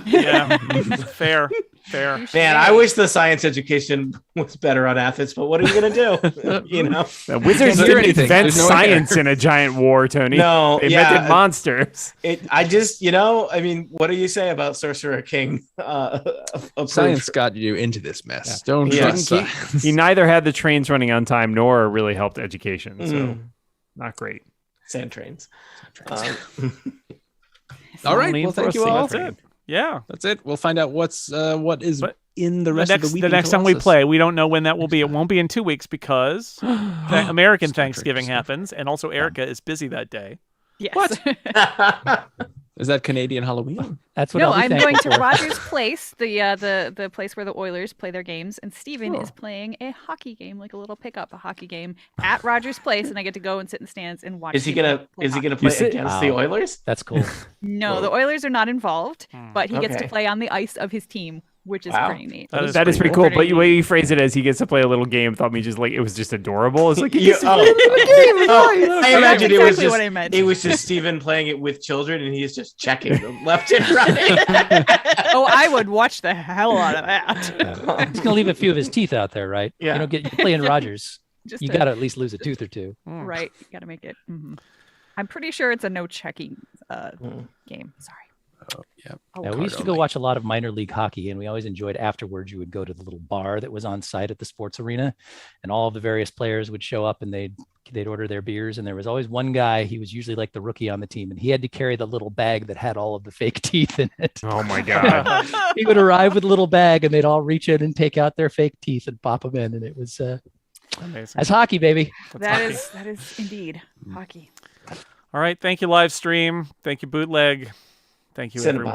Yeah, fair. Man, I wish the science education was better on Athens, but what are you gonna do? You know? The wizards Can't do didn't anything. invent There's no science in a giant war, Tony. No, They yeah. invented monsters. I just, I mean, what do you say about Sorcerer King? Science got you into this mess. Don't Yeah. trust Didn't science. He neither had the trains running on time nor really helped education. So Mm. not great. Sand trains. All right. Only Well, for thank a you all. That's it. Yeah. That's it. We'll find out what is But in the rest of the week. The next time we Colossus. play, we don't know when that will be. It won't be in 2 weeks because American Star Trek Thanksgiving stuff. happens, and also Erica is busy that day. Yes. What? Is that Canadian Halloween? That's what No, I'll be I'm going thankful to for. Rogers Place, the place where the Oilers play their games, and Steven Oh. is playing a hockey game, like a little pickup, a hockey game at Rogers Place, and I get to go and sit in the stands and watch. Is he people gonna play hockey. play sit- against the Wow. Oilers? That's cool. No, the Oilers are not involved, but he gets to Okay. play on the ice of his team, which is Wow. pretty neat. That is That is pretty cool. cool. But the way you phrase it as he gets to play a little game thought me just like it was just adorable. It's like he You- gets to oh. play a little game. Oh, I That's imagine it was exactly just what I meant. it was just Steven playing it with children, and he's just checking them left and right. Oh, I would watch the hell out of that. He's gonna leave a few of his teeth out there, right? Yeah. You play in Rogers. Just You to- got to at least lose a tooth or two. right. You got to make it. I'm pretty sure it's a no checking Mm. game. Sorry. Oh, yeah. Oh, Yeah, we card used to go only. watch a lot of minor league hockey, and we always enjoyed afterwards. You would go to the little bar that was on site at the sports arena, and all of the various players would show up and they'd order their beers. And there was always one guy, he was usually like the rookie on the team, and he had to carry the little bag that had all of the fake teeth in it. Oh my god. He would arrive with a little bag, and they'd all reach in and take out their fake teeth and pop them in, and it was Amazing. that's hockey, baby. That's That is indeed hockey. All right. Thank you, live stream. Thank you, bootleg. Thank you, Cinnabon. everyone.